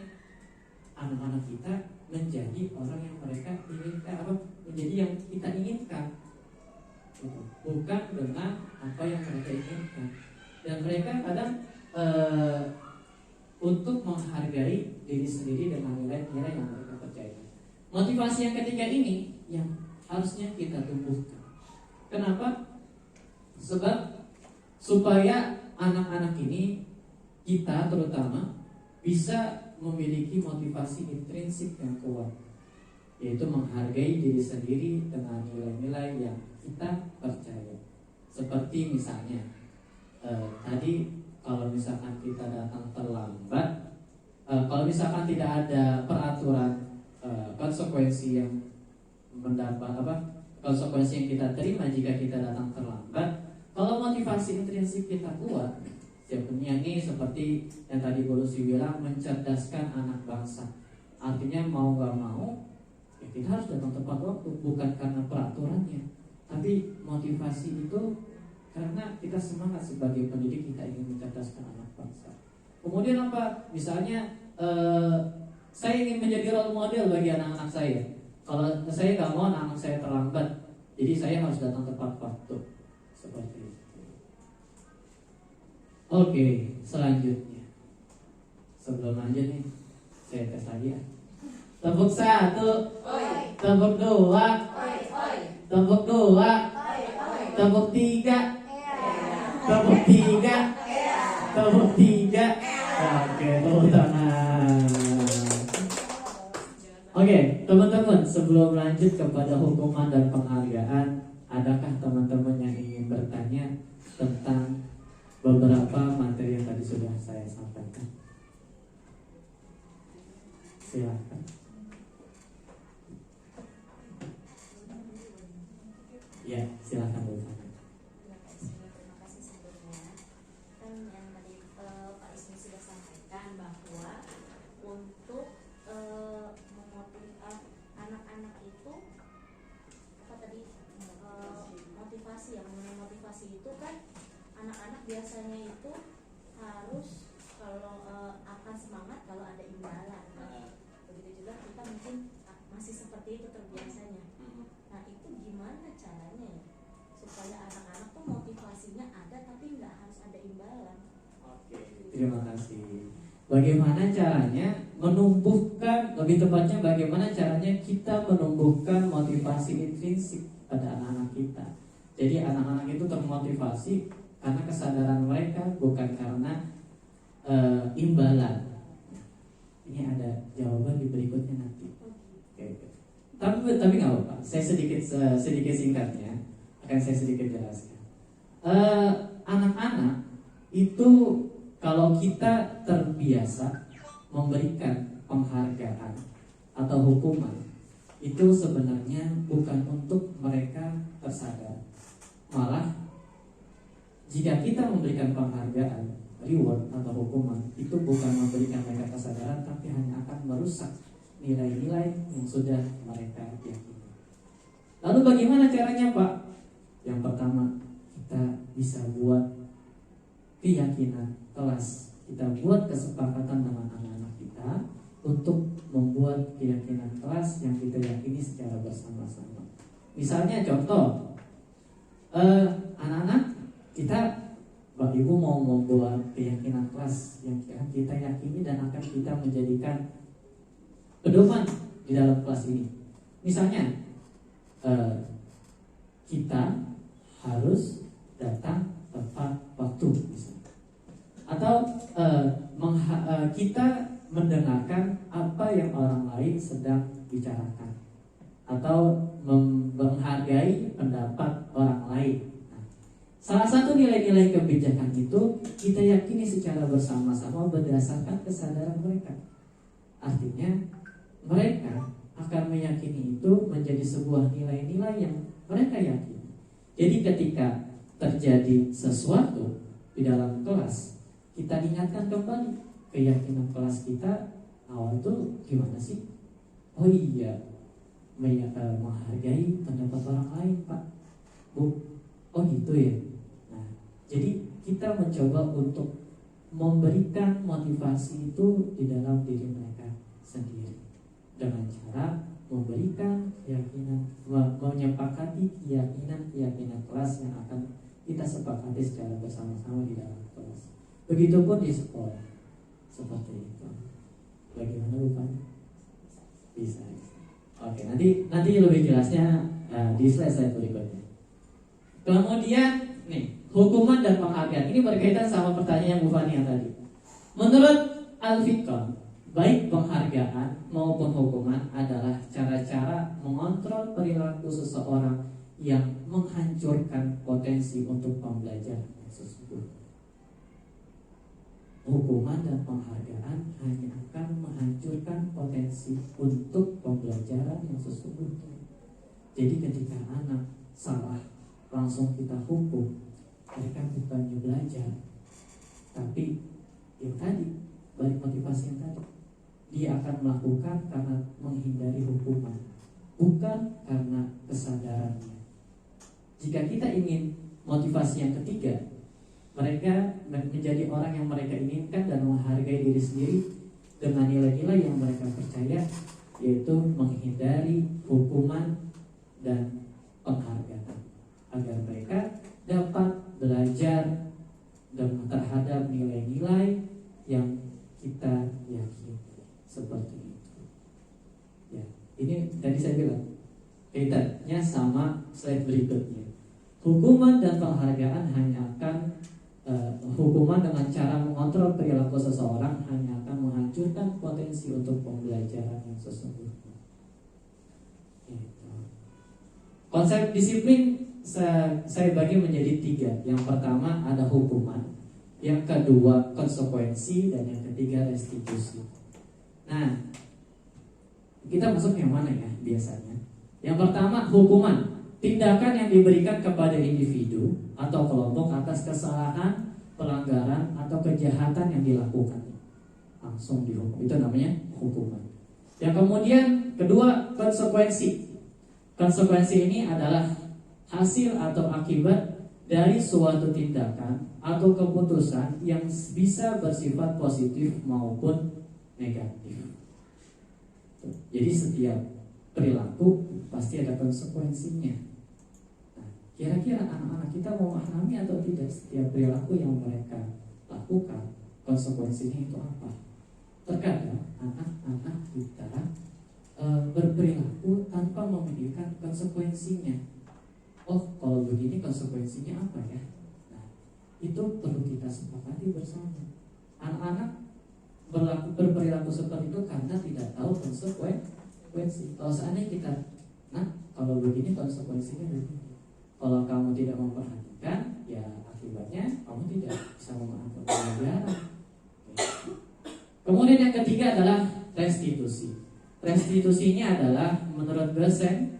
anak-anak kita menjadi orang yang mereka inginkan, menjadi yang kita inginkan, bukan dengan apa yang mereka inginkan. Dan mereka kadang untuk menghargai diri sendiri dengan nilai-nilai yang mereka percaya. Motivasi yang ketiga ini yang harusnya kita tumbuhkan. Kenapa? Sebab supaya anak-anak ini, kita terutama, bisa memiliki motivasi intrinsik yang kuat, yaitu menghargai diri sendiri dengan nilai-nilai yang kita percaya. Seperti misalnya tadi, kalau misalkan kita datang terlambat, kalau misalkan tidak ada peraturan konsekuensi yang konsekuensi yang kita terima jika kita datang terlambat. Kalau motivasi intrinsik kita kuat, sebenarnya ini seperti yang tadi Bu Lucy bilang, mencerdaskan anak bangsa. Artinya mau gak mau ya kita harus datang tepat waktu, bukan karena peraturannya, tapi motivasi itu karena kita semangat sebagai pendidik, kita ingin mencerdaskan anak bangsa. Kemudian apa? Misalnya saya ingin menjadi role model bagi anak-anak saya. Kalau saya nggak mau anak-anak saya terlambat, jadi saya harus datang tepat waktu. Seperti itu. Oke, selanjutnya. Sebelum lanjut nih, saya tes lagi ya. Tepuk 1, tepuk 2, tepuk 2, tepuk 3, tepuk 3, tepuk 3. Oke, tepuk tangan. Oke, teman-teman, sebelum lanjut kepada hukuman dan penghargaan, adakah teman-teman yang ingin bertanya tentang beberapa materi yang tadi sudah saya sampaikan? Silakan. Ya, silakan bertanya. Terima kasih sebelumnya. Kan yang tadi Pak Ismi sudah sampaikan bahwa untuk anak-anak itu apa tadi, motivasi, yang mengenai motivasi itu kan anak-anak biasanya itu harus kalau akan semangat kalau ada imbalan. Begitu juga kita mungkin masih seperti itu terbiasanya. Nah, itu gimana caranya ya supaya anak-anak tuh motivasinya ada tapi nggak harus ada imbalan? Oke, terima kasih. Bagaimana caranya menumbuhkan, lebih tepatnya bagaimana caranya kita menumbuhkan motivasi intrinsik pada anak-anak kita. Jadi anak-anak itu termotivasi karena kesadaran mereka, bukan karena imbalan. Ini ada jawaban di berikutnya nanti. Oke. Tapi nggak apa-apa. Saya sedikit singkatnya akan saya sedikit jelaskan. Anak-anak itu kalau kita terbiasa memberikan penghargaan atau hukuman, itu sebenarnya bukan untuk mereka tersadar. Malah jika kita memberikan penghargaan, reward atau hukuman, itu bukan memberikan mereka kesadaran, tapi hanya akan merusak nilai-nilai yang sudah mereka yakini. Lalu bagaimana caranya, Pak? Yang pertama, kita bisa buat keyakinan kelas. Kita buat kesepakatan dengan anak-anak kita untuk membuat keyakinan kelas yang kita yakini secara bersama-sama. Misalnya contoh, anak-anak kita, Bapak Ibu mau membuat keyakinan kelas yang kita yakini dan akan kita menjadikan pedoman di dalam kelas ini. Misalnya kita harus datang tepat waktu, misalnya. Atau kita mendengarkan apa yang orang lain sedang bicarakan, atau menghargai pendapat orang lain. Nah, salah satu nilai-nilai kebijakan itu kita yakini secara bersama-sama berdasarkan kesadaran mereka. Artinya mereka akan meyakini itu menjadi sebuah nilai-nilai yang mereka yakini. Jadi ketika terjadi sesuatu di dalam kelas, kita ingatkan kembali keyakinan kelas kita awal itu gimana sih? Oh iya, menghargai pendapat orang lain, Pak, Bu. Oh gitu ya. Nah, jadi kita mencoba untuk memberikan motivasi itu di dalam diri mereka sendiri dengan cara memberikan keyakinan, menyepakati keyakinan kelas yang akan kita sepakati secara bersama-sama di dalam kelas. Begitupun di sekolah, seperti itu. Bagaimana Bapak? Bisa. Oke, nanti lebih jelasnya di slide berikutnya. Kemudian nih, hukuman dan penghargaan ini berkaitan sama pertanyaan Bu Fani yang tadi. Menurut Al-Fiqh, baik penghargaan maupun hukuman adalah cara-cara mengontrol perilaku seseorang yang menghancurkan potensi untuk pembelajaran yang sesungguhnya. Hukuman dan penghargaan hanya akan menghancurkan potensi untuk pembelajaran yang sesungguhnya. Jadi ketika anak salah langsung kita hukum, mereka bukannya belajar, tapi yang tadi, balik motivasi yang tadi, dia akan melakukan karena menghindari hukuman, bukan karena kesadarannya. Jika kita ingin motivasi yang ketiga, mereka menjadi orang yang mereka inginkan dan menghargai diri sendiri dengan nilai-nilai yang mereka percaya, yaitu menghindari hukuman dan penghargaan, agar mereka dapat belajar dan terhadap nilai-nilai yang kita yakini seperti itu. Ya, ini tadi saya bilang kaitannya sama slide berikutnya. Hukuman dan penghargaan hanya akan hukuman dengan cara mengontrol perilaku seseorang hanya akan menghancurkan potensi untuk pembelajaran yang sesungguhnya. Gitu. Konsep disiplin saya bagi menjadi 3. Yang pertama ada hukuman, yang kedua konsekuensi, dan yang ketiga restitusi. Nah, kita masuk yang mana ya biasanya? Yang pertama hukuman. Tindakan yang diberikan kepada individu atau kelompok atas kesalahan, pelanggaran, atau kejahatan yang dilakukan, langsung dihukum. Itu namanya hukuman. Yang kemudian kedua, konsekuensi. Konsekuensi ini adalah hasil atau akibat dari suatu tindakan atau keputusan yang bisa bersifat positif maupun negatif. Jadi setiap perilaku pasti ada konsekuensinya. Kira-kira anak-anak kita memahami atau tidak setiap perilaku yang mereka lakukan, konsekuensinya itu apa? Terkadang anak-anak kita berperilaku tanpa memikirkan konsekuensinya. Oh, kalau begini konsekuensinya apa ya? Nah, itu perlu kita sepakati bersama. Anak-anak berperilaku seperti itu karena tidak tahu konsekuensi. Kalau seandainya kita, nah kalau begini konsekuensinya begini. Kalau kamu tidak memperhatikan, ya akibatnya kamu tidak bisa memahami pelajaran. Kemudian yang ketiga adalah restitusi. Restitusinya adalah menurut dosen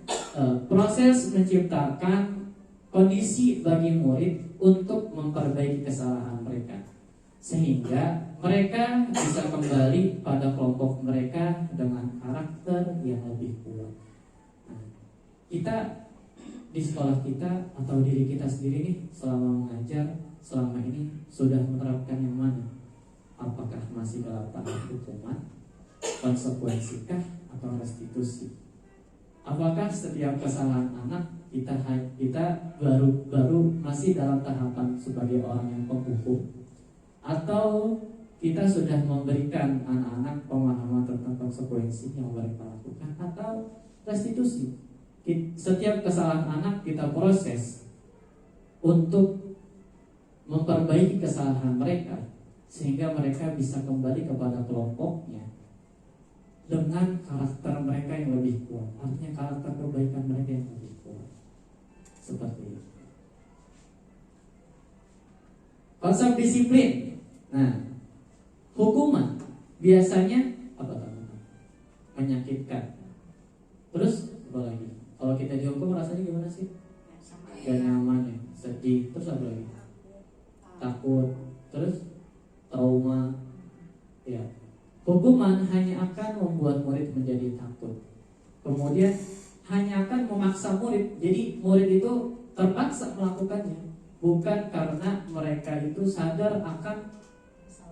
proses menciptakan kondisi bagi murid untuk memperbaiki kesalahan mereka, sehingga mereka bisa kembali pada kelompok mereka dengan karakter yang lebih kuat. Nah, kita di sekolah kita atau diri kita sendiri nih selama mengajar selama ini sudah menerapkan yang mana? Apakah masih dalam tahap hukuman, konsekuensikah, atau restitusi? Apakah setiap kesalahan anak kita baru masih dalam tahapan sebagai orang yang penghukum, atau kita sudah memberikan anak-anak pemahaman tentang konsekuensi yang mereka lakukan, atau restitusi? Setiap kesalahan anak kita proses untuk memperbaiki kesalahan mereka sehingga mereka bisa kembali kepada kelompoknya dengan karakter mereka yang lebih kuat. Artinya karakter kebaikan mereka yang lebih kuat. Seperti itu. Konsep disiplin. Nah, hukuman biasanya apa teman-teman? Menyakitkan. Terus apa lagi? Kalau kita dihukum rasanya gimana sih? Gak nyaman ya, sedih. Terus apa lagi? Takut. Terus trauma. Ya. Hukuman hanya akan membuat murid menjadi takut. Kemudian hanya akan memaksa murid. Jadi murid itu terpaksa melakukannya, bukan karena mereka itu sadar akan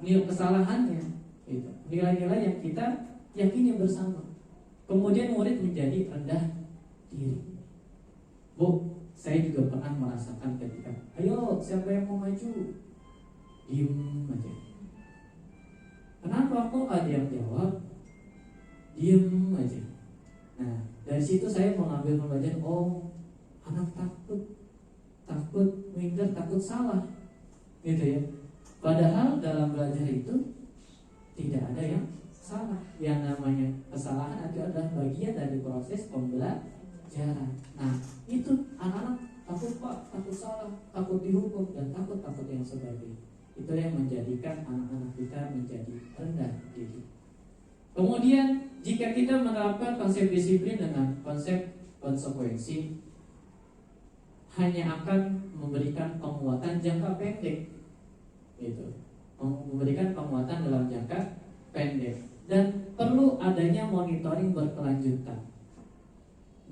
kesalahannya. Gitu. Nilai-nilai yang kita yakini bersama. Kemudian murid menjadi rendah diri. Bu, saya juga pernah merasakan ketika, ayo siapa yang mau maju? Diem aja. Kenapa kok ada yang jawab? Diem aja. Nah, dari situ saya mengambil pembelajaran. Oh, anak takut minder, takut salah, gitu ya. Padahal dalam belajar itu tidak ada yang salah. Yang namanya kesalahan adalah bagian dari proses pembelajaran. Nah, itu anak-anak takut Pak, takut salah, takut dihukum, dan takut yang sebagainya. Itu yang menjadikan anak-anak kita menjadi rendah diri. Kemudian jika kita menerapkan konsep disiplin dengan konsep konsekuensi, hanya akan memberikan penguatan jangka pendek, gitu. Memberikan penguatan dalam jangka pendek, dan perlu adanya monitoring berkelanjutan.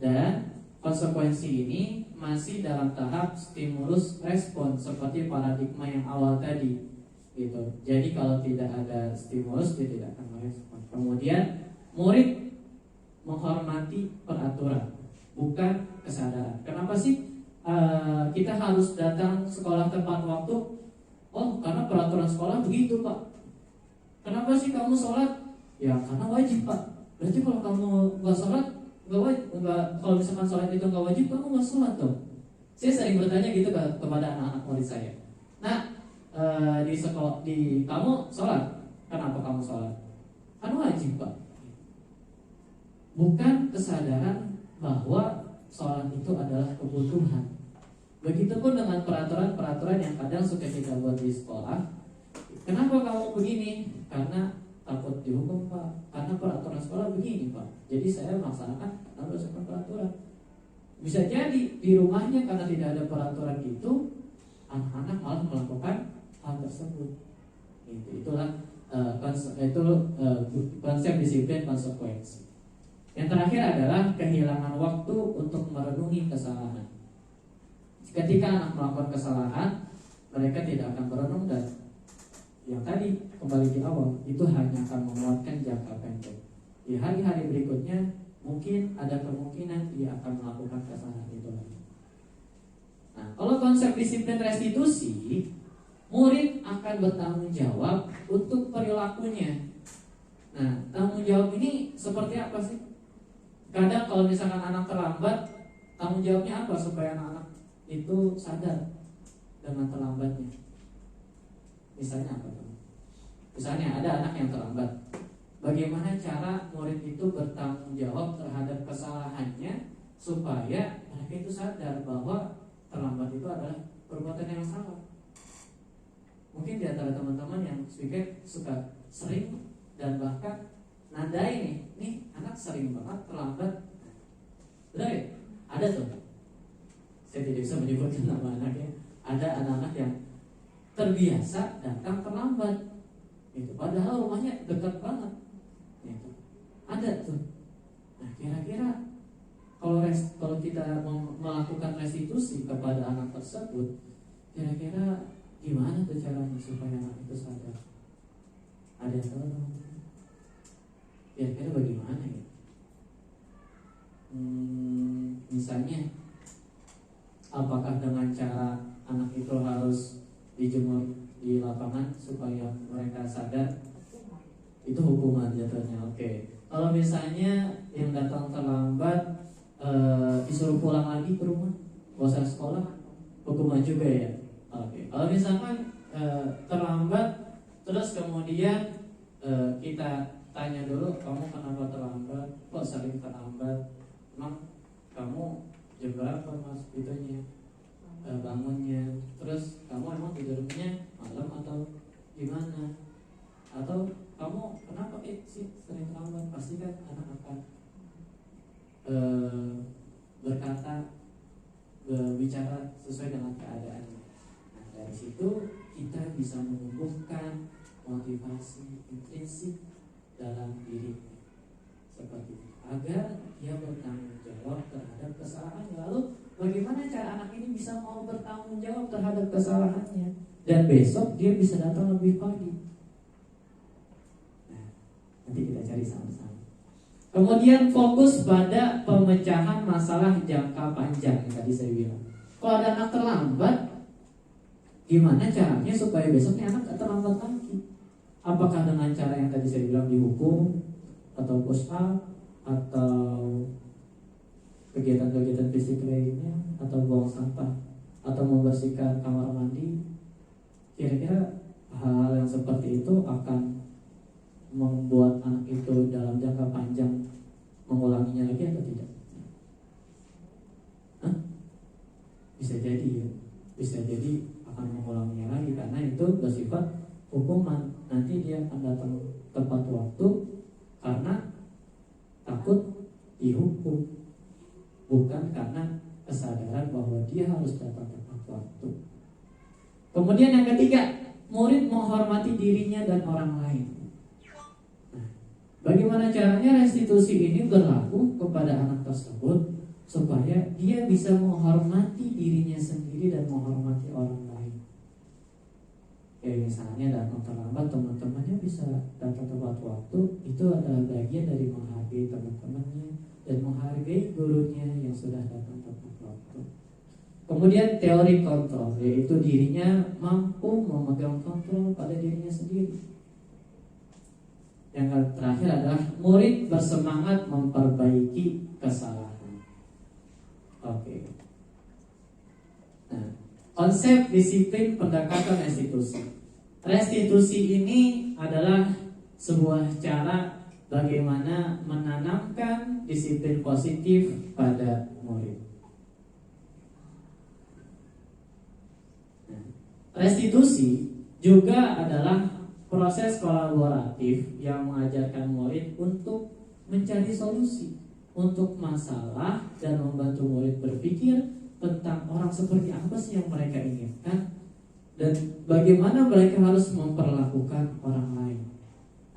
Dan konsekuensi ini masih dalam tahap stimulus respon seperti paradigma yang awal tadi, gitu. Jadi kalau tidak ada stimulus dia tidak akan merespon. Kemudian murid menghormati peraturan, bukan kesadaran. Kenapa sih kita harus datang sekolah tepat waktu? Oh, karena peraturan sekolah begitu Pak. Kenapa sih kamu sholat? Ya karena wajib Pak. Berarti kalau kamu nggak sholat, kalau misalkan sholat itu nggak wajib, kamu nggak sholat dong. Saya sering bertanya gitu kepada anak-anak murid saya. Nah, di sekolah, kamu sholat, kenapa kamu sholat? Karena wajib Pak. Bukan kesadaran bahwa sholat itu adalah kebutuhan. Begitupun dengan peraturan-peraturan yang kadang suka kita buat di sekolah. Kenapa kamu begini? Karena takut dihukum Pak. Karena peraturan sekolah begini Pak. Jadi saya melaksanakan peraturan. Bisa jadi di rumahnya karena tidak ada peraturan itu, anak-anak malah melakukan hal tersebut. Itulah konsep disiplin konsekuensi. Yang terakhir adalah kehilangan waktu untuk merenungi kesalahan. Ketika anak melakukan kesalahan, mereka tidak akan merenung, dan yang tadi kembali di awal itu hanya akan menguatkan jangka pendek. Di hari-hari berikutnya mungkin ada kemungkinan dia akan melakukan kesalahan itu lagi. Nah, kalau konsep disiplin restitusi, murid akan bertanggung jawab untuk perilakunya. Nah, tanggung jawab ini seperti apa sih? Kadang kalau misalkan anak terlambat, tanggung jawabnya apa supaya anak-anak itu sadar dengan terlambatnya? Misalnya apa tuh? Misalnya ada anak yang terlambat. Bagaimana cara murid itu bertanggung jawab terhadap kesalahannya supaya mereka itu sadar bahwa terlambat itu adalah perbuatan yang salah? Mungkin di antara teman-teman yang speaker suka sering dan bahkan nadai nih anak sering banget terlambat. Benar ya? Ada tuh. Saya tidak bisa menyebutkan nama anaknya. Ada anak-anak yang terbiasa datang terlambat. Itu padahal rumahnya dekat banget. Itu ada tuh. Nah, kira-kira kalau kita melakukan restitusi kepada anak tersebut, kira-kira gimana tuh caranya supaya anak itu sadar? Ada yang tahu? Kira-kira bagaimana ya? Misalnya, apakah dengan cara anak itu harus dijemur di lapangan supaya mereka sadar? Itu hukuman jatuhnya. Oke. Kalau misalnya yang datang terlambat disuruh pulang lagi ke rumah, bosan sekolah, hukuman juga ya. Oke. Kalau misalkan terlambat, terus kemudian kita tanya dulu, kamu kenapa terlambat? Kok sering terlambat? Emang kamu jam berapa mas itunya bangunnya? Terus kamu emang tidurnya malam atau gimana? Atau kamu kenapa sih sering terlambat? Pasti kan anak akan berbicara sesuai dengan keadaannya. Nah, dari situ kita bisa menumbuhkan motivasi intrinsik dalam diri seperti itu, agar dia bertanggung jawab terhadap kesalahannya. Lalu bagaimana cara anak ini bisa mau bertanggung jawab terhadap kesalahannya, dan besok dia bisa datang lebih pagi? Nah, nanti kita cari sama-sama. Kemudian fokus pada pemecahan masalah jangka panjang yang tadi saya bilang. Kalau ada anak terlambat, gimana caranya supaya besoknya anak tak terlambat lagi? Apakah dengan cara yang tadi saya bilang dihukum, atau push up, atau kegiatan-kegiatan fisik lainnya, atau buang sampah, atau membersihkan kamar mandi? Kira-kira hal-hal yang seperti itu akan membuat anak itu dalam jangka panjang mengulanginya lagi atau tidak? Hah? Bisa jadi ya, bisa jadi akan mengulanginya lagi karena itu bersifat hukuman. Nanti dia akan datang tepat waktu karena takut dihukum, bukan karena kesadaran bahwa dia harus datang tepat waktu. Kemudian yang ketiga, murid menghormati dirinya dan orang lain. Nah, bagaimana caranya restitusi ini berlaku kepada anak tersebut supaya dia bisa menghormati dirinya sendiri dan menghormati orang lain? Ya misalnya datang terlambat, teman-temannya bisa datang tepat waktu, itu adalah bagian dari menghargai teman-temannya dan menghargai gurunya yang sudah datang tepat waktu. Kemudian teori kontrol, yaitu dirinya mampu memegang kontrol pada dirinya sendiri. Yang terakhir adalah murid bersemangat memperbaiki kesalahan. Oke. Nah, konsep disiplin pendekatan restitusi. Restitusi ini adalah sebuah cara bagaimana menanamkan disiplin positif pada murid. Restitusi juga adalah proses kolaboratif yang mengajarkan murid untuk mencari solusi untuk masalah dan membantu murid berpikir tentang orang seperti apa sih yang mereka inginkan dan bagaimana mereka harus memperlakukan orang lain.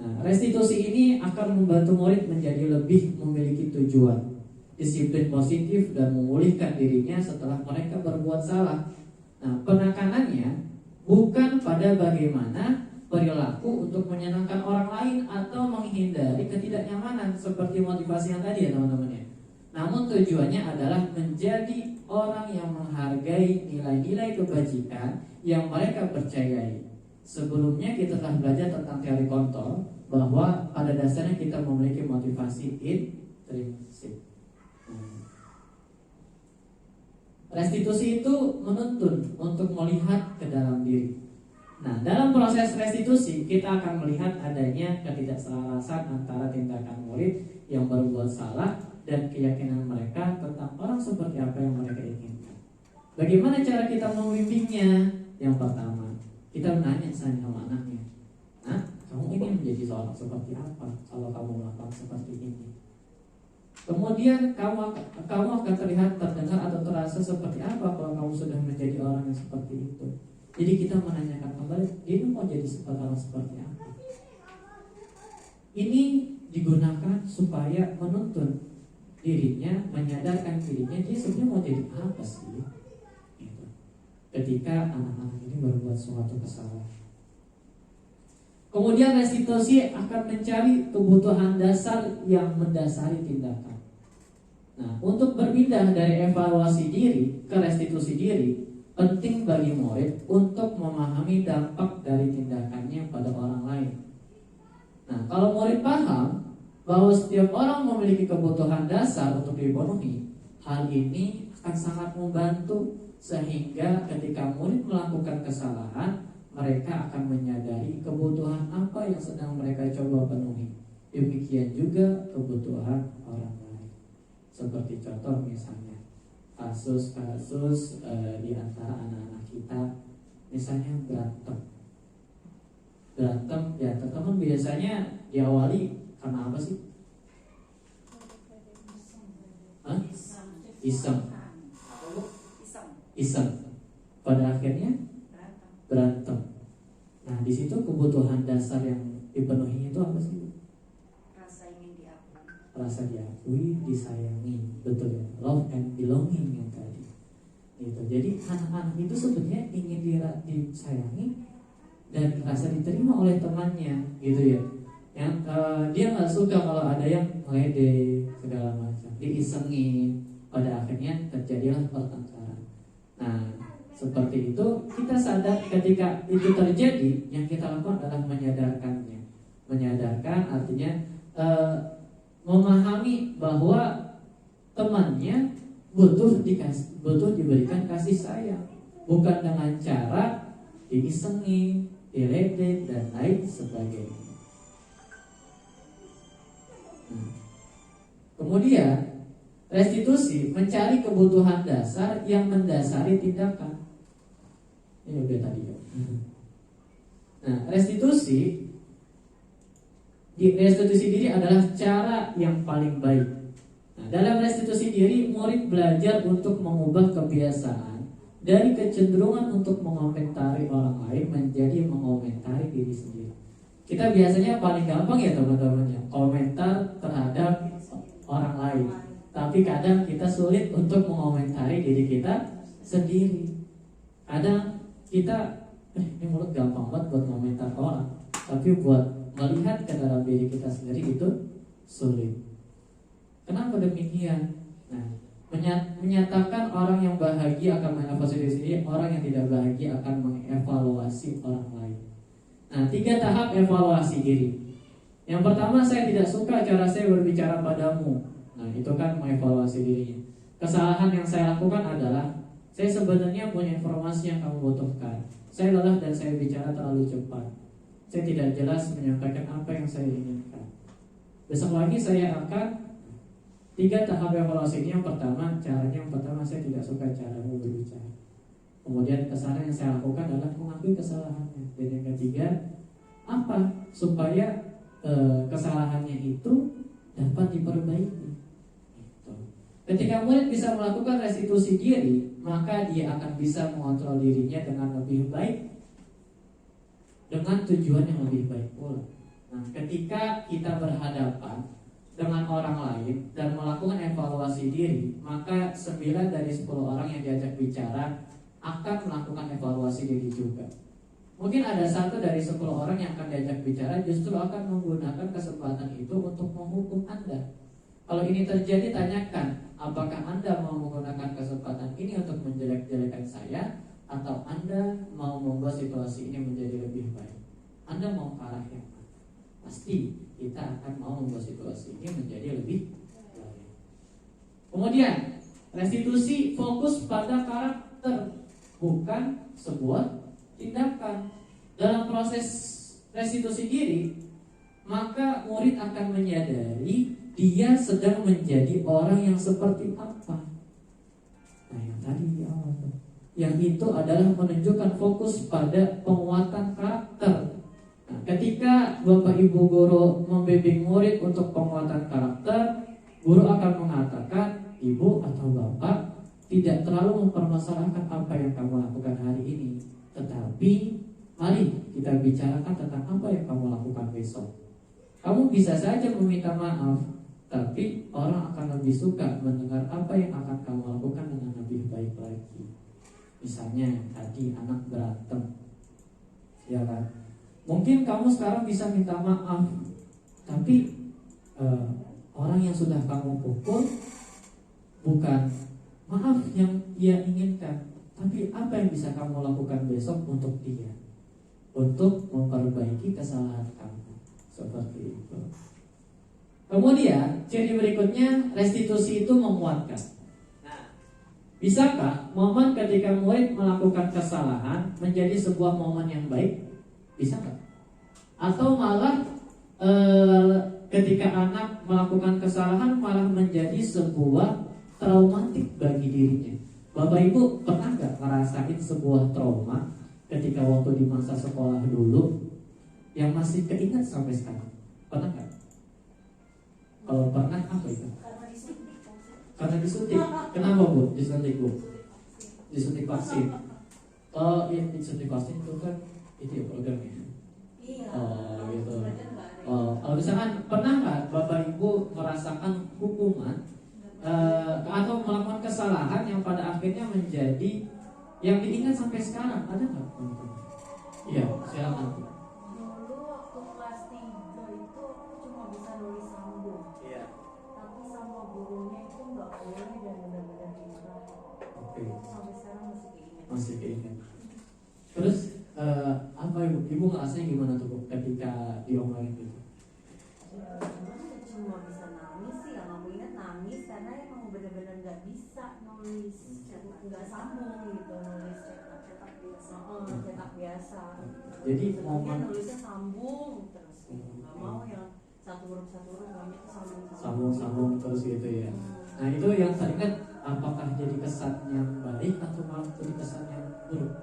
Nah, restitusi ini akan membantu murid menjadi lebih memiliki tujuan, disiplin positif dan memulihkan dirinya setelah mereka berbuat salah. Nah, penekanannya bukan pada bagaimana perilaku untuk menyenangkan orang lain atau menghindari ketidaknyamanan seperti motivasi yang tadi ya teman-teman ya. Namun tujuannya adalah menjadi orang yang menghargai nilai-nilai kebajikan yang mereka percayai. Sebelumnya kita telah belajar tentang teori kontrol bahwa pada dasarnya kita memiliki motivasi intrinsik. Restitusi itu menuntun untuk melihat ke dalam diri. Nah, dalam proses restitusi kita akan melihat adanya ketidakselarasan antara tindakan murid yang berbuat salah dan keyakinan mereka tentang orang seperti apa yang mereka inginkan. Bagaimana cara kita membimbingnya? Yang pertama, kita menanya sama anaknya, "Nah, kamu ingin menjadi seorang seperti apa kalau kamu melakukan seperti ini?" Kemudian kamu akan terlihat, terdengar atau terasa seperti apa kalau kamu sudah menjadi orang yang seperti itu. Jadi kita menanyakan kembali, dia mau jadi orang seperti apa. Ini digunakan supaya menuntun dirinya, menyadarkan dirinya dia sebenarnya mau jadi apa sih gitu. Ketika anak-anak ini berbuat suatu kesalahan. Kemudian restitusi akan mencari kebutuhan dasar yang mendasari tindakan. Nah, untuk berpindah dari evaluasi diri ke restitusi diri, penting bagi murid untuk memahami dampak dari tindakannya pada orang lain. Nah, kalau murid paham bahwa setiap orang memiliki kebutuhan dasar untuk dipenuhi, hal ini akan sangat membantu sehingga ketika murid melakukan kesalahan, mereka akan menyadari kebutuhan apa yang sedang mereka coba penuhi. Demikian juga kebutuhan orang lain. Seperti contoh misalnya kasus-kasus di antara anak-anak kita, misalnya berantem di antar teman, biasanya diawali karena apa sih? Hah? Iseng. Pada akhirnya berantem. Nah, di situ kebutuhan dasar yang dipenuhi itu apa sih? Rasa diakui, disayangi, betul ya, love and belonging yang tadi. Gitu. Jadi anak-anak itu sebenarnya ingin disayangi dan rasa diterima oleh temannya, gitu ya. Yang dia nggak suka kalau ada yang ngede segala macam, diisengin, pada akhirnya terjadilah pertengkaran. Nah, seperti itu kita sadar ketika itu terjadi, yang kita lakukan adalah menyadarkannya. Menyadarkan artinya memahami bahwa temannya butuh diberikan kasih sayang, bukan dengan cara diisengi, diledek dan lain sebagainya. Nah, kemudian restitusi mencari kebutuhan dasar yang mendasari tindakan. Ini udah tadi ya. Nah, restitusi diri adalah cara yang paling baik. Nah, dalam restitusi diri, murid belajar untuk mengubah kebiasaan dari kecenderungan untuk mengomentari orang lain menjadi mengomentari diri sendiri. Kita biasanya paling gampang ya teman-teman ya, komentar terhadap orang lain. Tapi kadang kita sulit untuk mengomentari diri kita sendiri. Kadang kita ini mulut gampang banget buat komentar orang, tapi buat melihat ke dalam diri kita sendiri itu sulit. Kenapa demikian? Nah, menyatakan orang yang bahagia akan mengevaluasi diri sendiri, orang yang tidak bahagia akan mengevaluasi orang lain. Nah, 3 tahap evaluasi diri. Yang pertama, saya tidak suka cara saya berbicara padamu. Nah, itu kan mengevaluasi dirinya. Kesalahan yang saya lakukan adalah saya sebenarnya punya informasi yang kamu butuhkan. Saya lelah dan saya bicara terlalu cepat. Saya tidak jelas menyampaikan apa yang saya inginkan. Besok lagi saya akan 3 tahap evaluasi ini. Yang pertama, saya tidak suka caramu berbicara. Kemudian kesalahan yang saya lakukan adalah mengakui kesalahannya. Dan yang ketiga, apa supaya kesalahannya itu dapat diperbaiki. Ketika murid bisa melakukan restitusi diri, maka dia akan bisa mengontrol dirinya dengan lebih baik, dengan tujuan yang lebih baik pula. Nah, ketika kita berhadapan dengan orang lain dan melakukan evaluasi diri, maka 9 dari 10 orang yang diajak bicara akan melakukan evaluasi diri juga. Mungkin ada 1 dari 10 orang yang akan diajak bicara justru akan menggunakan kesempatan itu untuk menghukum Anda. Kalau ini terjadi, tanyakan, apakah Anda mau menggunakan kesempatan ini untuk menjelek-jelekan saya, atau Anda mau membuat situasi ini menjadi lebih baik? Anda mau ke arah yang mana? Pasti kita akan mau membuat situasi ini menjadi lebih baik. Kemudian, restitusi fokus pada karakter, bukan sebuah tindakan. Dalam proses restitusi diri, maka murid akan menyadari dia sedang menjadi orang yang seperti apa. Nah, yang tadi di awal, yang itu adalah menunjukkan fokus pada penguatan karakter. Nah, ketika Bapak Ibu guru membimbing murid untuk penguatan karakter, guru akan mengatakan, Ibu atau Bapak tidak terlalu mempermasalahkan apa yang kamu lakukan hari ini, tetapi mari kita bicarakan tentang apa yang kamu lakukan besok. Kamu bisa saja meminta maaf, tapi orang akan lebih suka mendengar apa yang akan kamu lakukan dengan lebih baik lagi. Misalnya tadi anak berantem, ya kan? Mungkin kamu sekarang bisa minta maaf, tapi orang yang sudah kamu pukul bukan maaf yang dia inginkan, tapi apa yang bisa kamu lakukan besok untuk dia, untuk memperbaiki kesalahan kamu. Seperti itu. Kemudian ciri berikutnya, restitusi itu menguatkan. Nah, bisakah momen ketika murid melakukan kesalahan menjadi sebuah momen yang baik? Bisa nggak? Atau malah ketika anak melakukan kesalahan malah menjadi sebuah traumatik bagi dirinya? Bapak Ibu pernah nggak ngerasain sebuah trauma ketika waktu di masa sekolah dulu yang masih keingat sampai sekarang? Pernah nggak? Kalau pernah, apa itu? Karena disuntik. Kenapa Bu? Disuntik Bu? Disuntik vaksin. Oh iya, disuntik vaksin itu kan itu ya programnya. Iya. Oh gitu. Oh, kalau misalkan pernah nggak Bapak Ibu merasakan hukuman atau melakukan kesalahan yang pada akhirnya menjadi yang diingat sampai sekarang? Ada nggak? Iya, silakan. Dulu waktu kelas 3 itu cuma bisa nulis sambung. Iya. Tapi sama gurunya itu nggak boleh dan benar-benar dimarahin. Oke. Itu sampai sekarang masih keinget. Masih keinget. Terus apa ibu ngerasanya gimana tuh Bu ketika diomelin gitu? Ya, cuma bisa nangis sih, yang aku ingat nangis karena emang benar-benar nggak bisa nulis, nggak sambung gitu, nulis cetak biasa. Cetak biasa. Jadi sebenarnya momen nulisnya sambung terus, nggak mau yang satu huruf maunya tuh sambung terus gitu ya. Nah itu yang tadi kan, apakah jadi kesan yang baik atau malah jadi kesan yang buruk?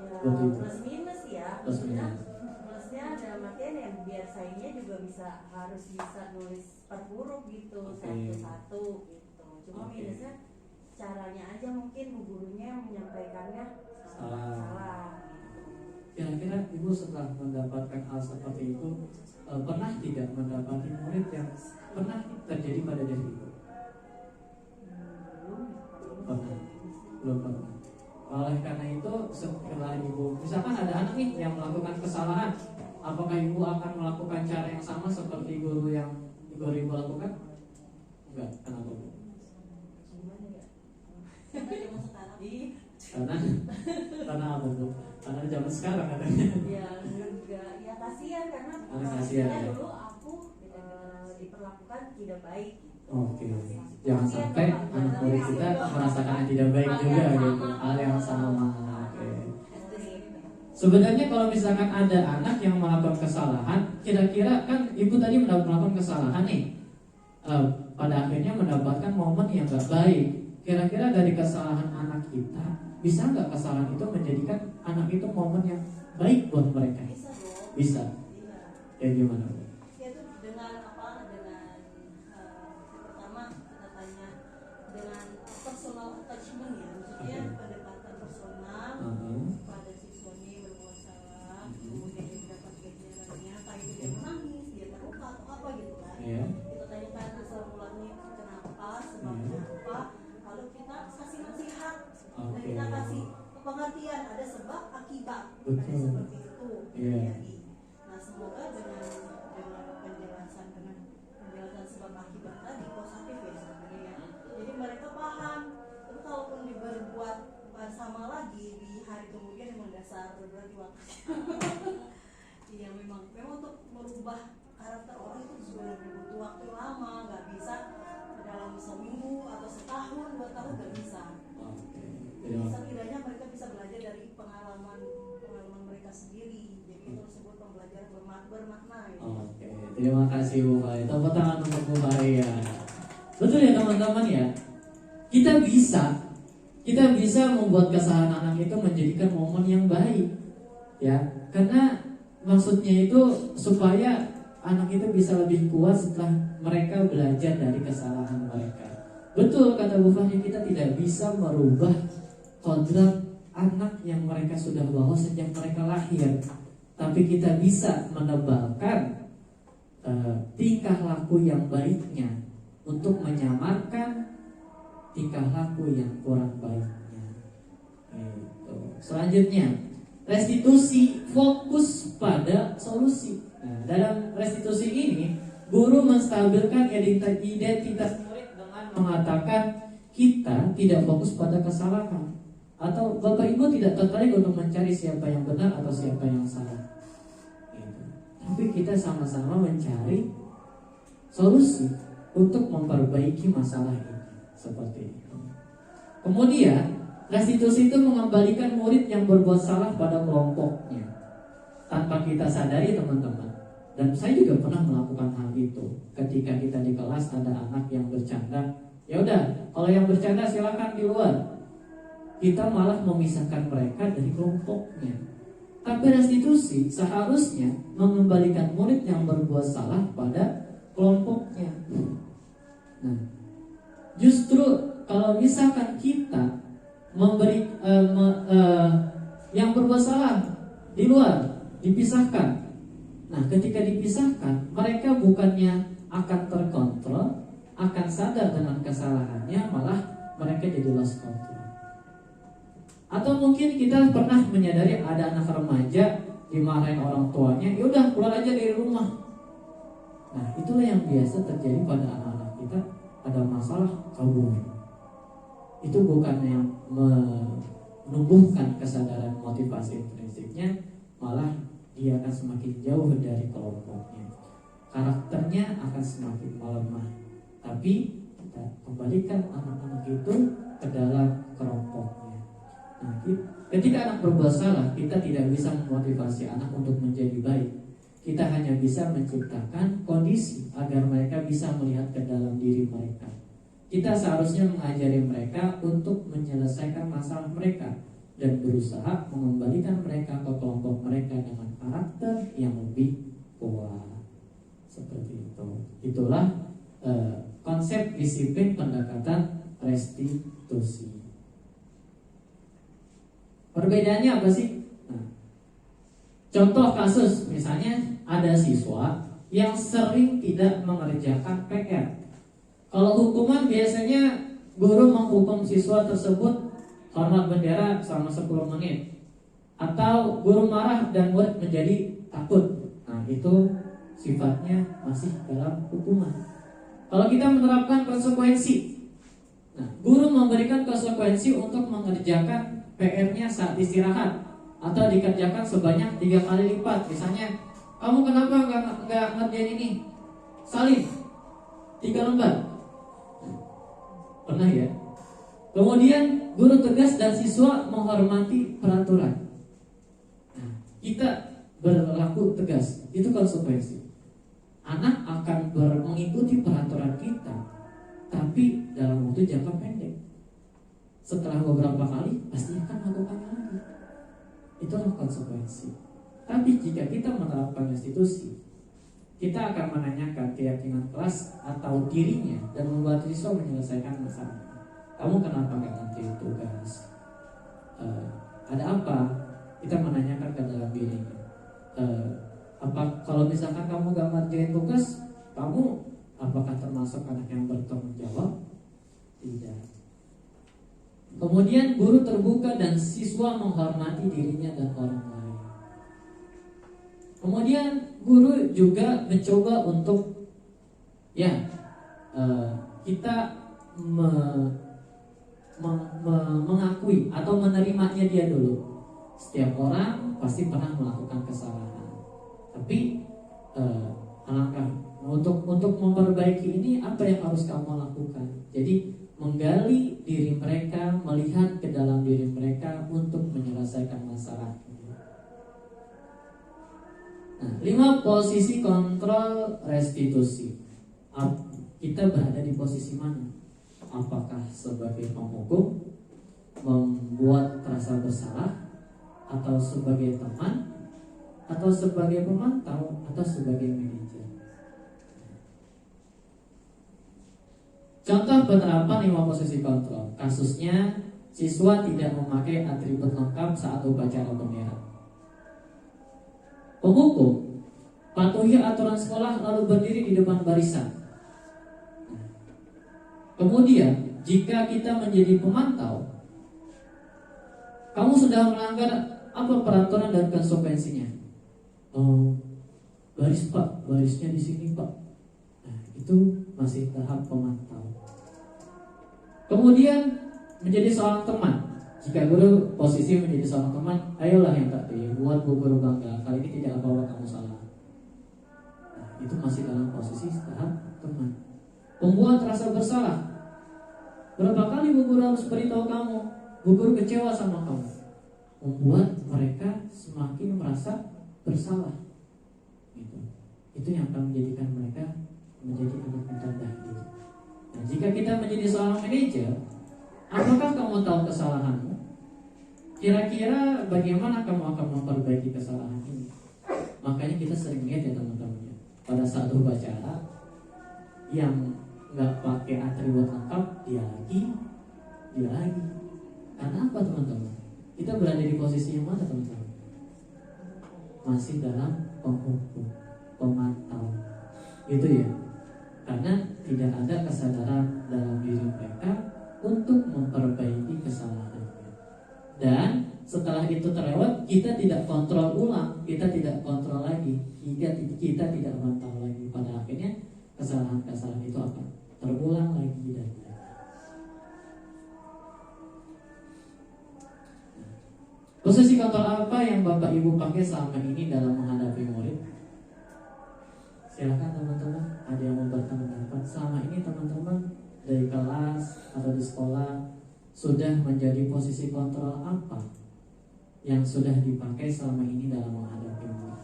Ya, plus minus ya. Plus Maksudnya minus. plusnya dalam artian yang biar sayanya juga harus bisa nulis per huruf gitu, Oke. satu-satu gitu. Cuma Oke. minusnya caranya aja mungkin bu gurunya menyampaikannya salah gitu. Kira-kira ibu setelah mendapatkan hal seperti itu, pernah tidak mendapati murid yang pernah terjadi pada diri ibu? Belum pernah. Oleh karena itu, setelah ibu, misalkan ada anak nih yang melakukan kesalahan, apakah ibu akan melakukan cara yang sama seperti guru yang ibu lakukan? Enggak, kenapa bu? Gimana ya? Sampai zaman sekarang. Karena apa bu? Karena zaman sekarang katanya. Ya enggak, ya kasihan karena Kasihan, ya. dulu aku diperlakukan tidak baik gitu. Oke, jangan sampai anak murid kita merasakan yang tidak baik juga gitu, hal yang sama. Oke. Sebenarnya kalau misalkan ada anak yang melakukan kesalahan, kira-kira kan ibu tadi melakukan kesalahan nih, pada akhirnya mendapatkan momen yang gak baik. Kira-kira dari kesalahan anak kita, bisa nggak kesalahan itu menjadikan anak itu momen yang baik buat mereka? Bisa dong. Bisa. Iya. Ya gimana bu? Ya itu dengan apa? Dengan yang pertama kita tanya dengan personal attachment ya, maksudnya Oke. pendekatan personal pada siswanya yang berbuat salah, kemudian dia mendapat ganjarannya, entah itu dia menangis, dia terluka atau apa gitu kan. Iya. Kita tanyakan asal mulanya kenapa, sebabnya apa, lalu kita kasih nasihat dan Oke. kita kasih pengertian ada sebab akibat, Betul. ada seperti itu. Iya. Jadi, nah semoga dengan penjelasan sebab akibat tadi positif ya sebenarnya ya. Jadi mereka paham. Tapi kalaupun diberbuat sama lagi di hari kemudian memang dasar berarti waktu. Iya memang untuk merubah karakter orang itu sebenarnya butuh waktu lama, nggak bisa dalam seminggu atau setahun, 2 tahun nggak bisa. Oke. Jadi setidaknya mereka bisa belajar dari pengalaman mereka sendiri. Jadi itu disebut pembelajaran bermakna. Ya. Oke, terima kasih Bu Fahri. Tepuk tangan untuk Bu Fahri ya. Betul ya teman-teman ya. Kita bisa membuat kesalahan anak itu menjadikan momen yang baik, ya. Karena maksudnya itu supaya anak itu bisa lebih kuat setelah mereka belajar dari kesalahan mereka. Betul kata Bu Fahri, kita tidak bisa merubah kodrat anak yang mereka sudah bawa sejak mereka lahir. Tapi kita bisa menebalkan tingkah laku yang baiknya untuk menyamarkan tingkah laku yang kurang baiknya. Selanjutnya, restitusi fokus pada solusi. Nah, dalam restitusi ini, guru menstabilkan identitas murid dengan mengatakan kita tidak fokus pada kesalahan, atau Bapak Ibu tidak tertarik untuk mencari siapa yang benar atau siapa yang salah. Tapi kita sama-sama mencari solusi untuk memperbaiki masalah ini. Seperti itu. Kemudian restitusi itu mengembalikan murid yang berbuat salah pada kelompoknya tanpa kita sadari teman-teman. Dan saya juga pernah melakukan hal itu. Ketika kita di kelas ada anak yang bercanda, ya udah, kalau yang bercanda silakan di luar. Kita malah memisahkan mereka dari kelompoknya. Tapi restitusi seharusnya mengembalikan murid yang berbuat salah pada kelompoknya. Nah, justru kalau misalkan kita memberi yang berbuat salah di luar dipisahkan. Nah, ketika dipisahkan, mereka bukannya akan terkontrol, akan sadar dengan kesalahannya, malah mereka jadi lost control. Atau mungkin kita pernah menyadari ada anak remaja dimarahin orang tuanya, ya udah keluar aja dari rumah. Nah, itulah yang biasa terjadi pada anak-anak kita pada masalah kabur. Itu bukan yang menumbuhkan kesadaran motivasi prinsipnya, malah dia akan semakin jauh dari kelompoknya. Karakternya akan semakin melemah. Tapi kita kembalikan anak-anak itu ke dalam kelompoknya. Nah, ketika anak berbuat salah, kita tidak bisa memotivasi anak untuk menjadi baik. Kita hanya bisa menciptakan kondisi agar mereka bisa melihat ke dalam diri mereka. Kita seharusnya mengajari mereka untuk menyelesaikan masalah mereka dan berusaha mengembalikan mereka ke kelompok mereka dengan karakter yang lebih kuat. Seperti itu. Itulah konsep disiplin pendekatan restitusi. Perbedaannya apa sih? Nah, contoh kasus misalnya ada siswa yang sering tidak mengerjakan PR. Kalau hukuman biasanya guru menghukum siswa tersebut hormat bendera selama 10 menit, atau guru marah dan murid menjadi takut. Nah, itu sifatnya masih dalam hukuman. Kalau kita menerapkan konsekuensi, nah, guru memberikan konsekuensi untuk mengerjakan PR-nya saat istirahat atau dikerjakan sebanyak 3 kali lipat. Misalnya, kamu kenapa nggak ngerjain ini? Salin 3 lembar. Pernah ya? Kemudian guru tegas dan siswa menghormati peraturan. Nah, kita berlaku tegas, itu konsekuensi. Anak akan mengikuti peraturan kita, tapi dalam waktu jangka pendek. Setelah beberapa kali pasti akan melakukannya lagi. Itulah konsekuensi. Tapi jika kita menerapkan restitusi, kita akan menanyakan keyakinan kelas atau dirinya dan membantu siswa menyelesaikan masalah. Kamu kenapa nggak ngerjain tugas? Ada apa? Kita menanyakan ke dalam dirinya. Apa kalau misalkan kamu nggak ngerjain tugas, kamu apakah termasuk anak yang bertanggung jawab? Tidak. Kemudian guru terbuka dan siswa menghormati dirinya dan orang lain. Kemudian guru juga mencoba untuk kita mengakui atau menerimanya dia dulu. Setiap orang pasti pernah melakukan kesalahan. Tapi alangkah untuk memperbaiki ini, apa yang harus kamu lakukan? Jadi menggali diri mereka, melihat ke dalam diri mereka untuk menyelesaikan masalah. Nah, 5 posisi kontrol restitusi. Kita berada di posisi mana? Apakah sebagai penghukum, membuat rasa bersalah, atau sebagai teman, atau sebagai pemantau, atau sebagai manajer? Contoh penerapan 5 posisi kontrol. Kasusnya, siswa tidak memakai atribut lengkap saat upacara bendera. Penghukum, patuhi aturan sekolah lalu berdiri di depan barisan. Kemudian, jika kita menjadi pemantau, kamu sudah melanggar apa peraturan dan konsekuensinya? Baris Pak, barisnya di sini Pak. Nah, itu masih tahap pemantau. Kemudian menjadi seorang teman. Jika guru posisi menjadi seorang teman, ayolah yang terpilih, buat bu guru bangga. Kali ini tidak apa-apa kamu salah. Nah, itu masih dalam posisi tahap teman. Membuat rasa bersalah. Berapa kali bu guru harus beritahu kamu? Bu guru kecewa sama kamu. Membuat mereka semakin merasa bersalah. Itu yang akan menjadikan mereka menjadi anak yang rendah diri. Nah, jika kita menjadi seorang manajer, apakah kamu tahu kesalahanmu? Kira-kira bagaimana kamu akan memperbaiki kesalahan ini? Makanya kita sering lihat ya teman-teman, pada saat upacara yang nggak pakai atribut lengkap, dia lagi. Karena apa teman-teman? Kita berada di posisi yang mana teman-teman? Masih dalam penghukum, pemantau, gitu ya. Karena tidak ada kesadaran dalam diri mereka untuk memperbaiki kesalahannya. Dan setelah itu terlewat, kita tidak kontrol ulang, kita tidak kontrol lagi, kita tidak mantau lagi. Pada akhirnya kesalahan-kesalahan itu akan terulang lagi dan lagi. Posisi kontrol apa yang Bapak Ibu pakai selama ini dalam menghadapi murid? Silakan teman-teman, ada yang mau bertanya. Selama ini teman-teman dari kelas atau di sekolah sudah menjadi posisi kontrol apa yang sudah dipakai selama ini dalam menghadapi murid?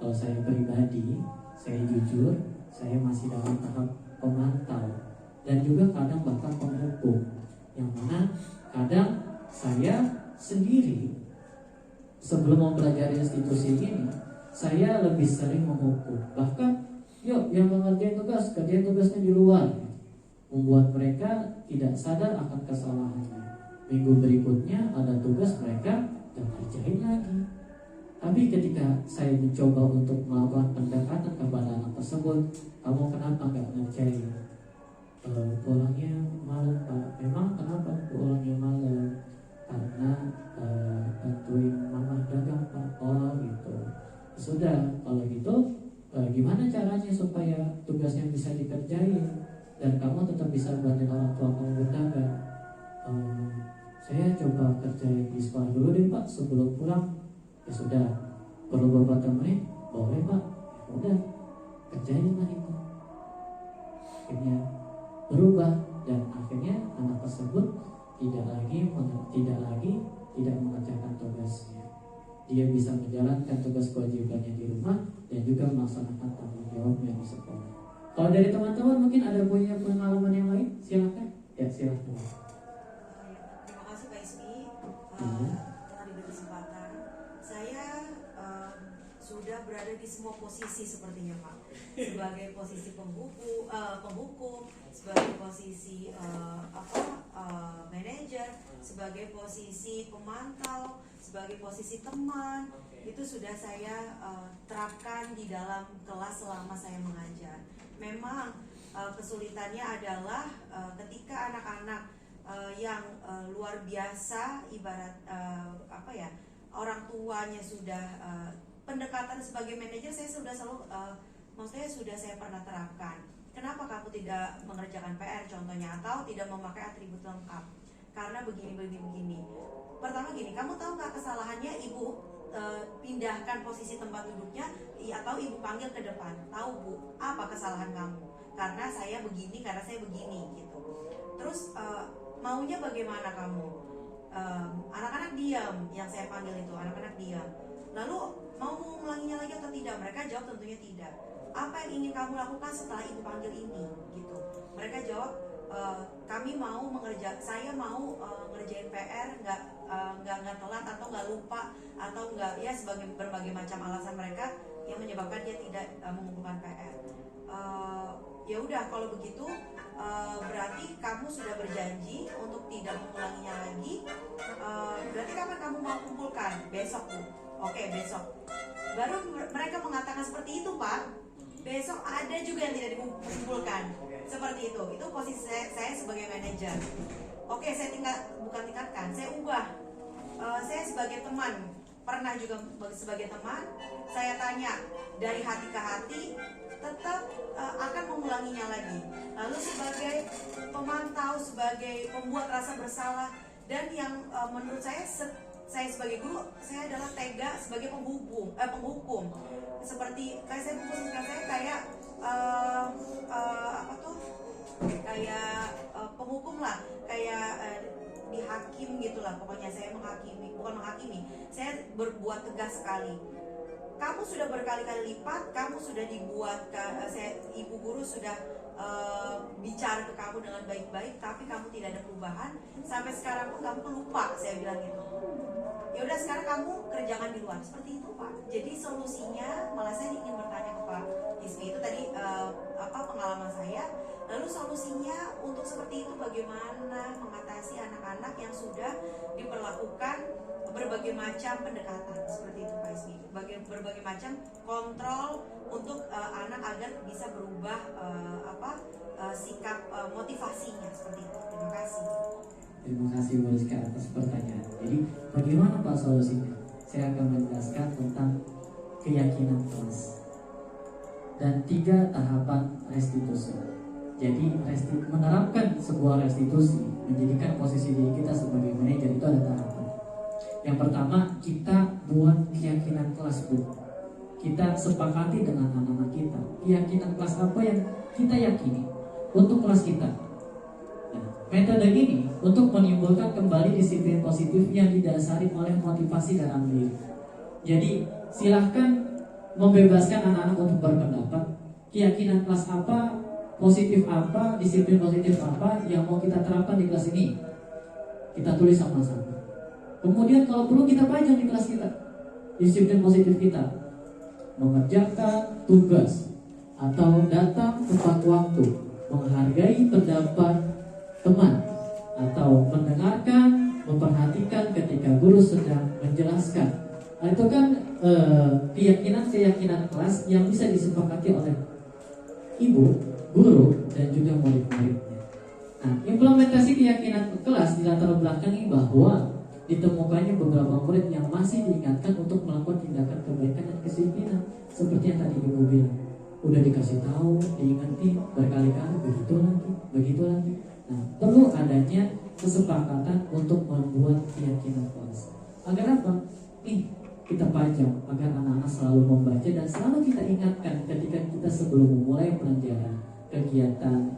kalau saya pribadi, saya jujur, saya masih dalam tahap pemantau dan juga kadang bahkan penghukum, yang mana kadang saya sendiri sebelum mempelajari institusi ini, saya lebih sering menghukum. Bahkan, yuk yang mengerjain tugas, kerjain tugasnya di luar, membuat mereka tidak sadar akan kesalahannya. Minggu berikutnya ada tugas, mereka dan kerjain lagi. Tapi ketika saya mencoba untuk melakukan pendekatan kepada anak tersebut, kamu kenapa nggak ngerjain? Pulangnya malam Pak. Memang kenapa pulangnya malam? Karena bantuin mama dagang Pak. Oh gitu. Sudah, kalau gitu gimana caranya supaya tugasnya bisa dikerjain dan kamu tetap bisa bantuin orang tua kamu berdagang? Saya coba kerjain di sekolah dulu deh Pak sebelum pulang. Ya sudah, perlu beberapa menit, boleh Pak. Ya udah, kerjain lah itu. Akhirnya berubah dan akhirnya anak tersebut tidak mengerjakan tugasnya. Dia bisa menjalankan tugas kewajibannya di rumah dan juga melaksanakan tanggung jawabnya di sekolah. Kalau dari teman-teman mungkin ada punya pengalaman yang lain, silakan. Ya silakan. Terima kasih Pak Ismi telah diberi kesempatan. Saya sudah berada di semua posisi sepertinya Pak, sebagai posisi penghukum, sebagai posisi manajer, sebagai posisi pemantau, sebagai posisi teman. Itu sudah saya terapkan di dalam kelas selama saya mengajar. Memang kesulitannya adalah ketika anak-anak yang luar biasa, ibarat orang tuanya sudah pendekatan sebagai manajer, saya sudah selalu maksudnya sudah saya pernah terapkan. Kenapa kamu tidak mengerjakan PR contohnya, atau tidak memakai atribut lengkap? Karena begini. Pertama gini, kamu tahu nggak kesalahannya ibu pindahkan posisi tempat duduknya atau ibu panggil ke depan? Tahu Bu, apa kesalahan kamu? Karena saya begini, karena saya begini gitu. Terus maunya bagaimana kamu? Anak-anak diam, yang saya panggil itu anak-anak diam. Lalu mau mengulanginya lagi atau tidak? Mereka jawab tentunya tidak. Apa yang ingin kamu lakukan setelah ibu panggil ini? Gitu. Mereka jawab, saya mau ngerjain PR, nggak telat atau nggak lupa atau nggak, ya sebagai berbagai macam alasan mereka yang menyebabkan dia tidak mengumpulkan PR. Ya udah, kalau begitu berarti kamu sudah berjanji untuk tidak mengulanginya lagi. Berarti kapan kamu mau kumpulkan? Besok Bu. Oke, besok. Baru mereka mengatakan seperti itu Pak. Besok ada juga yang tidak dikumpulkan. Seperti itu. Itu posisi saya sebagai manajer. Oke, saya bukan tingkatkan, saya ubah. Saya sebagai teman, pernah juga sebagai teman, saya tanya dari hati ke hati, tetap akan mengulanginya lagi. Lalu sebagai pemantau, sebagai pembuat rasa bersalah, dan yang menurut saya sebagai guru, saya adalah tega sebagai penghukum. Seperti kayak saya memposisikan saya kayak penghukum lah, kayak di hakim gitulah. Pokoknya saya bukan menghakimi, saya berbuat tegas sekali. Kamu sudah berkali-kali lipat, kamu sudah dibuat, ibu guru sudah bicara ke kamu dengan baik-baik, tapi kamu tidak ada perubahan. Sampai sekarang pun kamu lupa, saya bilang gitu. Ya udah, sekarang kamu kerjakan di luar. Seperti itu Pak. Jadi solusinya, malah saya ingin bertanya ke Pak Ismi, itu tadi pengalaman saya. Lalu solusinya untuk seperti itu bagaimana mengatasi anak-anak yang sudah diperlakukan berbagai macam pendekatan seperti itu Pak Ismi, berbagai macam kontrol untuk anak agar bisa berubah sikap motivasinya seperti itu. Terima kasih. Terima kasih Bu Rizka atas pertanyaan. Jadi bagaimana Pak solusinya? Saya akan menjelaskan tentang keyakinan kelas dan 3 tahapan restitusi. Jadi menerapkan sebuah restitusi, menjadikan posisi diri kita sebagai manajer itu ada tahapan. Yang pertama, kita buat keyakinan kelas Bu. Kita sepakati dengan anak-anak kita keyakinan kelas apa yang kita yakini untuk kelas kita. Nah, metode ini untuk menimbulkan kembali disiplin positif yang didasari oleh motivasi dalam diri. Jadi silahkan membebaskan anak-anak untuk berpendapat, keyakinan kelas apa, positif apa, disiplin positif apa yang mau kita terapkan di kelas ini. Kita tulis sama-sama. Kemudian kalau perlu kita pajang di kelas kita disiplin positif kita, mengerjakan tugas atau datang tepat waktu, menghargai pendapat teman, atau mendengarkan, memperhatikan ketika guru sedang menjelaskan. Nah, itu kan keyakinan-keyakinan kelas yang bisa disepakati oleh ibu, guru, dan juga murid-muridnya. Nah, implementasi keyakinan kelas dilatar belakangi bahwa ditemukannya beberapa murid yang masih diingatkan untuk melakukan tindakan kebaikan dan kedisiplinan, seperti yang tadi ibu bilang. Udah dikasih tahu, diingetin berkali-kali, begitu lagi. Nah, perlu adanya kesepakatan untuk membuat keyakinan kelas. Agar apa? Kita pajang agar anak-anak selalu membaca dan selalu kita ingatkan ketika kita sebelum memulai pelajaran kegiatan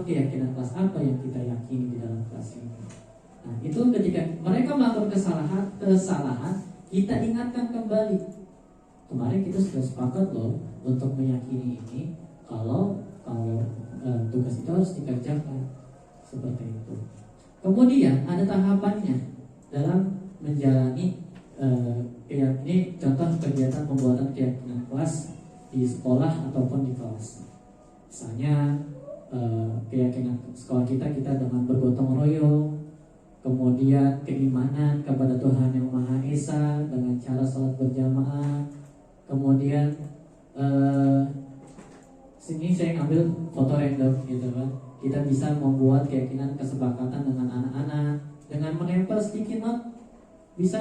keyakinan kelas apa yang kita yakini di dalam kelas ini. Nah, itu ketika mereka melakukan kesalahan, kita ingatkan kembali. Kemarin kita sudah sepakat loh untuk meyakini ini kalau tugas itu harus dikerjakan seperti itu. Kemudian ada tahapannya dalam menjalani ini contoh kegiatan pembuatan keyakinan kelas di sekolah ataupun di kelas. Misalnya keyakinan sekolah kita dengan bergotong royong, kemudian keimanan kepada Tuhan Yang Maha Esa dengan cara sholat berjamaah, kemudian sini saya ngambil foto random gitu kan. Kita bisa membuat keyakinan kesepakatan dengan anak-anak dengan menempel sticky note, bisa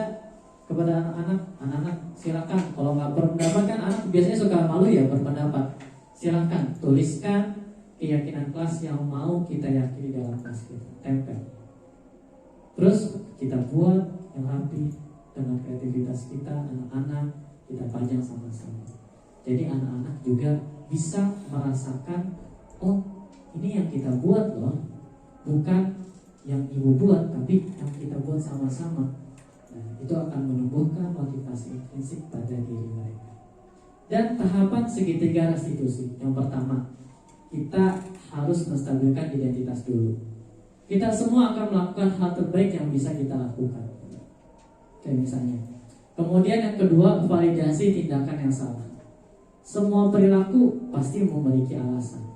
kepada anak-anak silakan. Kalau nggak berpendapat kan anak biasanya suka malu ya berpendapat. Silakan tuliskan keyakinan kelas yang mau kita yakini dalam kelas kita, tempel. Terus kita buat yang rapi dengan kreativitas kita, anak-anak kita pajang sama-sama. Jadi anak-anak juga bisa merasakan, oh ini yang kita buat loh, bukan yang ibu buat, tapi yang kita buat sama-sama. Nah, itu akan menumbuhkan motivasi intrinsik pada diri mereka. Dan tahapan segitiga restitusi. Yang pertama, kita harus menstabilkan identitas dulu. Kita semua akan melakukan hal terbaik yang bisa kita lakukan. Kayak misalnya. Kemudian yang kedua, validasi tindakan yang salah. Semua perilaku pasti memiliki alasan.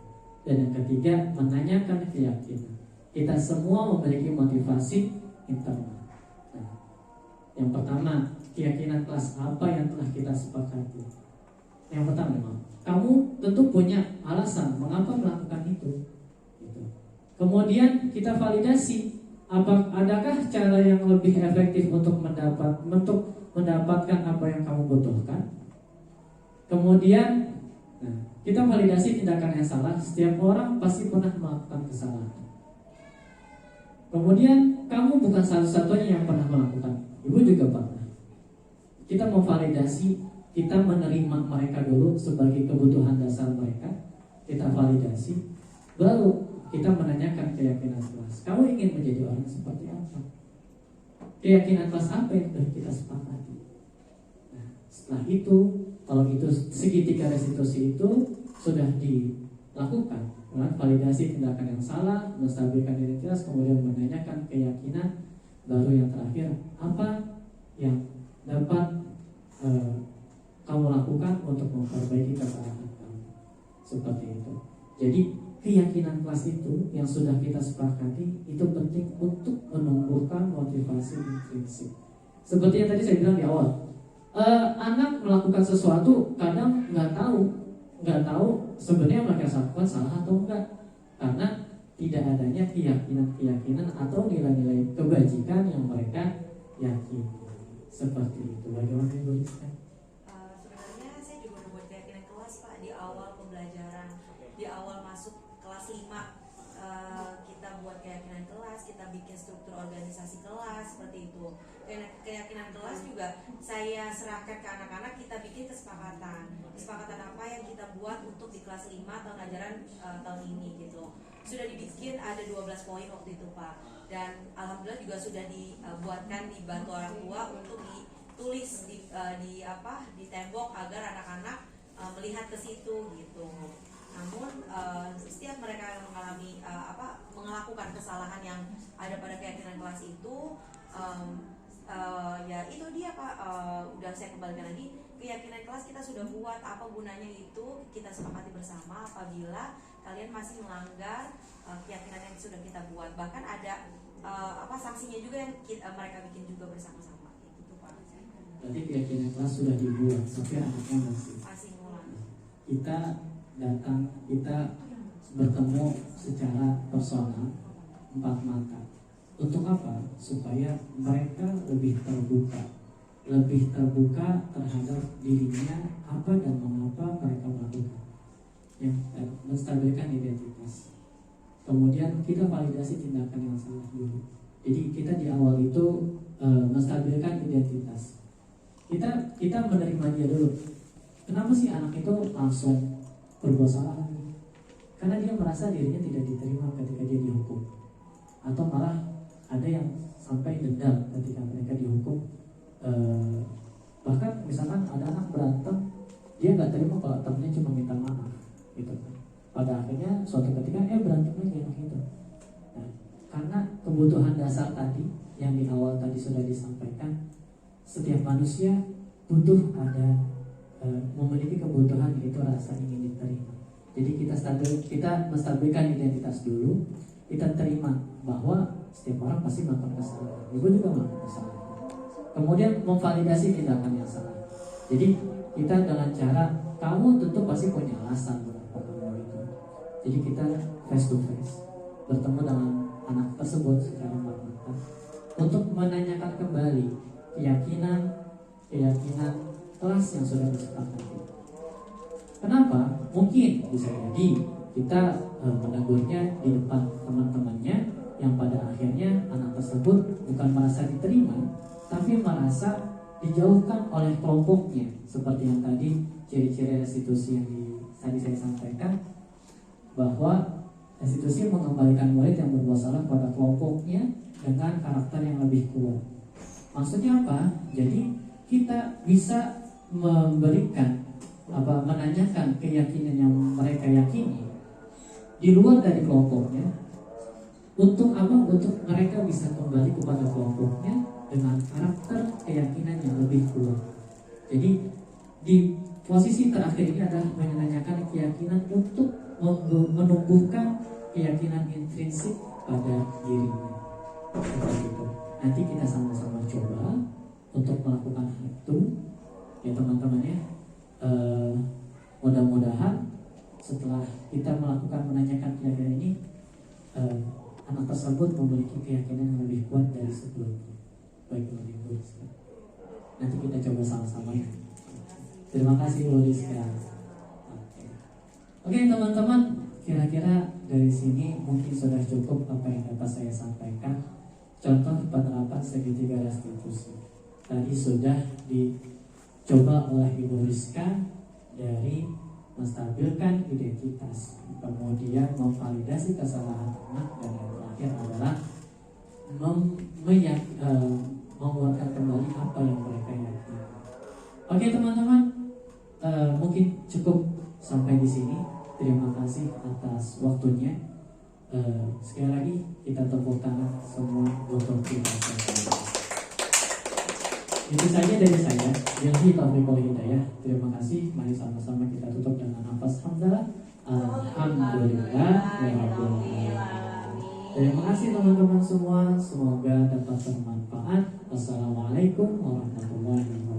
Dan yang ketiga, menanyakan keyakinan. Kita semua memiliki motivasi internal. Yang pertama, keyakinan kelas apa yang telah kita sepakati. Yang pertama, kamu tentu punya alasan mengapa melakukan itu. Gitu. Kemudian kita validasi, adakah cara yang lebih efektif untuk mendapatkan apa yang kamu butuhkan. Kemudian, kita validasi tindakan yang salah. Setiap orang pasti pernah melakukan kesalahan. Kemudian, kamu bukan satu-satunya yang pernah melakukan. Ibu juga pernah. Kita memvalidasi, kita menerima mereka dulu sebagai kebutuhan dasar mereka. Kita validasi, baru kita menanyakan keyakinan kelas. Kamu ingin menjadi orang seperti apa? Keyakinan kelas apa yang sudah kita sepakati? Nah, setelah itu, kalau itu segitiga restitusi itu sudah dilakukan, validasi tindakan yang salah, menstabilkan identitas, kemudian menanyakan keyakinan. Baru yang terakhir, apa yang dapat kamu lakukan untuk memperbaiki kesalahan kamu. Seperti itu. Jadi keyakinan kelas itu yang sudah kita sepakati itu penting untuk menumbuhkan motivasi intrinsik. Seperti yang tadi saya bilang di awal, anak melakukan sesuatu kadang nggak tahu sebenarnya mereka lakukan salah atau enggak, karena tidak adanya keyakinan atau nilai-nilai kebajikan yang mereka yakini. Seperti itu. Bagaimana Ibu Rizka? Sebenarnya saya juga membuat keyakinan kelas Pak di awal pembelajaran, di awal masuk kelas 5. Kita buat keyakinan kelas, kita bikin struktur organisasi kelas seperti itu. Keyakinan kelas juga saya serahkan ke anak-anak, kita bikin kesepakatan apa yang kita buat untuk di kelas 5 tahun ajaran tahun ini gitu. Sudah dibikin ada 12 poin waktu itu Pak, dan alhamdulillah juga sudah dibuatkan dibantu orang tua untuk tulis di tembok agar anak-anak melihat ke situ gitu. Namun setiap mereka mengalami melakukan kesalahan yang ada pada keyakinan kelas itu, ya itu dia Pak, udah saya kembalikan lagi, keyakinan kelas kita sudah buat, apa gunanya itu kita sepakati bersama apabila kalian masih melanggar keyakinan yang sudah kita buat. Bahkan ada sanksinya juga yang mereka bikin juga bersama-sama gitu Pak. Berarti keyakinan kelas sudah dibuat, tapi anaknya masih ngulang. Kita datang, kita bertemu secara personal 4 mata. Untuk apa? Supaya mereka lebih terbuka terhadap dirinya, apa dan mengapa mereka melakukan, yang menstabilkan identitas. Kemudian kita validasi tindakan yang salah dulu. Jadi kita di awal itu menstabilkan identitas. Kita menerima dia dulu. Kenapa sih anak itu langsung berbuat salah lagi? Karena dia merasa dirinya tidak diterima ketika dia dihukum, atau malah ada yang sampai dendam ketika mereka dihukum. Bahkan misalkan ada anak berantem, dia nggak terima kalau temennya cuma minta maaf gitu. Pada akhirnya suatu ketika berantem lagi anak itu. Nah, karena kebutuhan dasar tadi yang di awal tadi sudah disampaikan, setiap manusia butuh ada memiliki kebutuhan, yaitu rasa ingin diterima. Jadi kita menstabilkan identitas dulu, kita terima bahwa setiap orang pasti melakukan kesalahan. Ibu juga melakukan kesalahan. Kemudian memvalidasi tindakan yang salah. Jadi kita dengan cara, kamu tentu pasti punya alasan melakukan hal itu. Jadi kita face to face, bertemu dengan anak tersebut secara mata untuk menanyakan kembali keyakinan kelas yang sudah disepakati. Kenapa? Mungkin bisa jadi kita menegurnya di depan teman-temannya, yang pada akhirnya anak tersebut bukan merasa diterima, tapi merasa dijauhkan oleh kelompoknya. Seperti yang tadi ciri-ciri restitusi yang tadi saya sampaikan, bahwa restitusi mengembalikan murid yang berbuat salah pada kelompoknya dengan karakter yang lebih kuat. Maksudnya apa? Jadi kita bisa menanyakan keyakinan yang mereka yakini di luar dari kelompoknya. Untuk apa? Untuk mereka bisa kembali kepada kelompoknya dengan karakter keyakinan yang lebih kuat. Jadi di posisi terakhir ini adalah menanyakan keyakinan untuk menumbuhkan keyakinan intrinsik pada dirinya. Seperti itu. Nanti kita sama-sama coba untuk melakukan itu, ya teman-teman ya. Mudah-mudahan setelah kita melakukan menanyakan keyakinan ini, anak tersebut memiliki keyakinan yang lebih kuat dari sebelumnya. Baik Bu Rizka, nanti kita coba sama-sama ya. Terima kasih Bu Rizka. Oke teman-teman, kira-kira dari sini mungkin sudah cukup apa yang dapat saya sampaikan. Contoh penerapan segitiga restitusi tadi sudah dicoba oleh Ibu Rizka, dari menstabilkan identitas, kemudian memvalidasi kesalahan anak, dan yang terakhir adalah mengeluarkan kembali apa yang mereka yakini. Oke teman-teman, mungkin cukup sampai di sini. Terima kasih atas waktunya. Sekali lagi kita tepuk tangan semua untuk kita. Itu saja dari saya. Billahi taufiq wal hidayah. Terima kasih. Mari sama-sama kita tutup dengan nafas hamdalah. Alhamdulillah. Terima kasih teman-teman semua. Semoga dapat bermanfaat. Wassalamualaikum warahmatullahi wabarakatuh.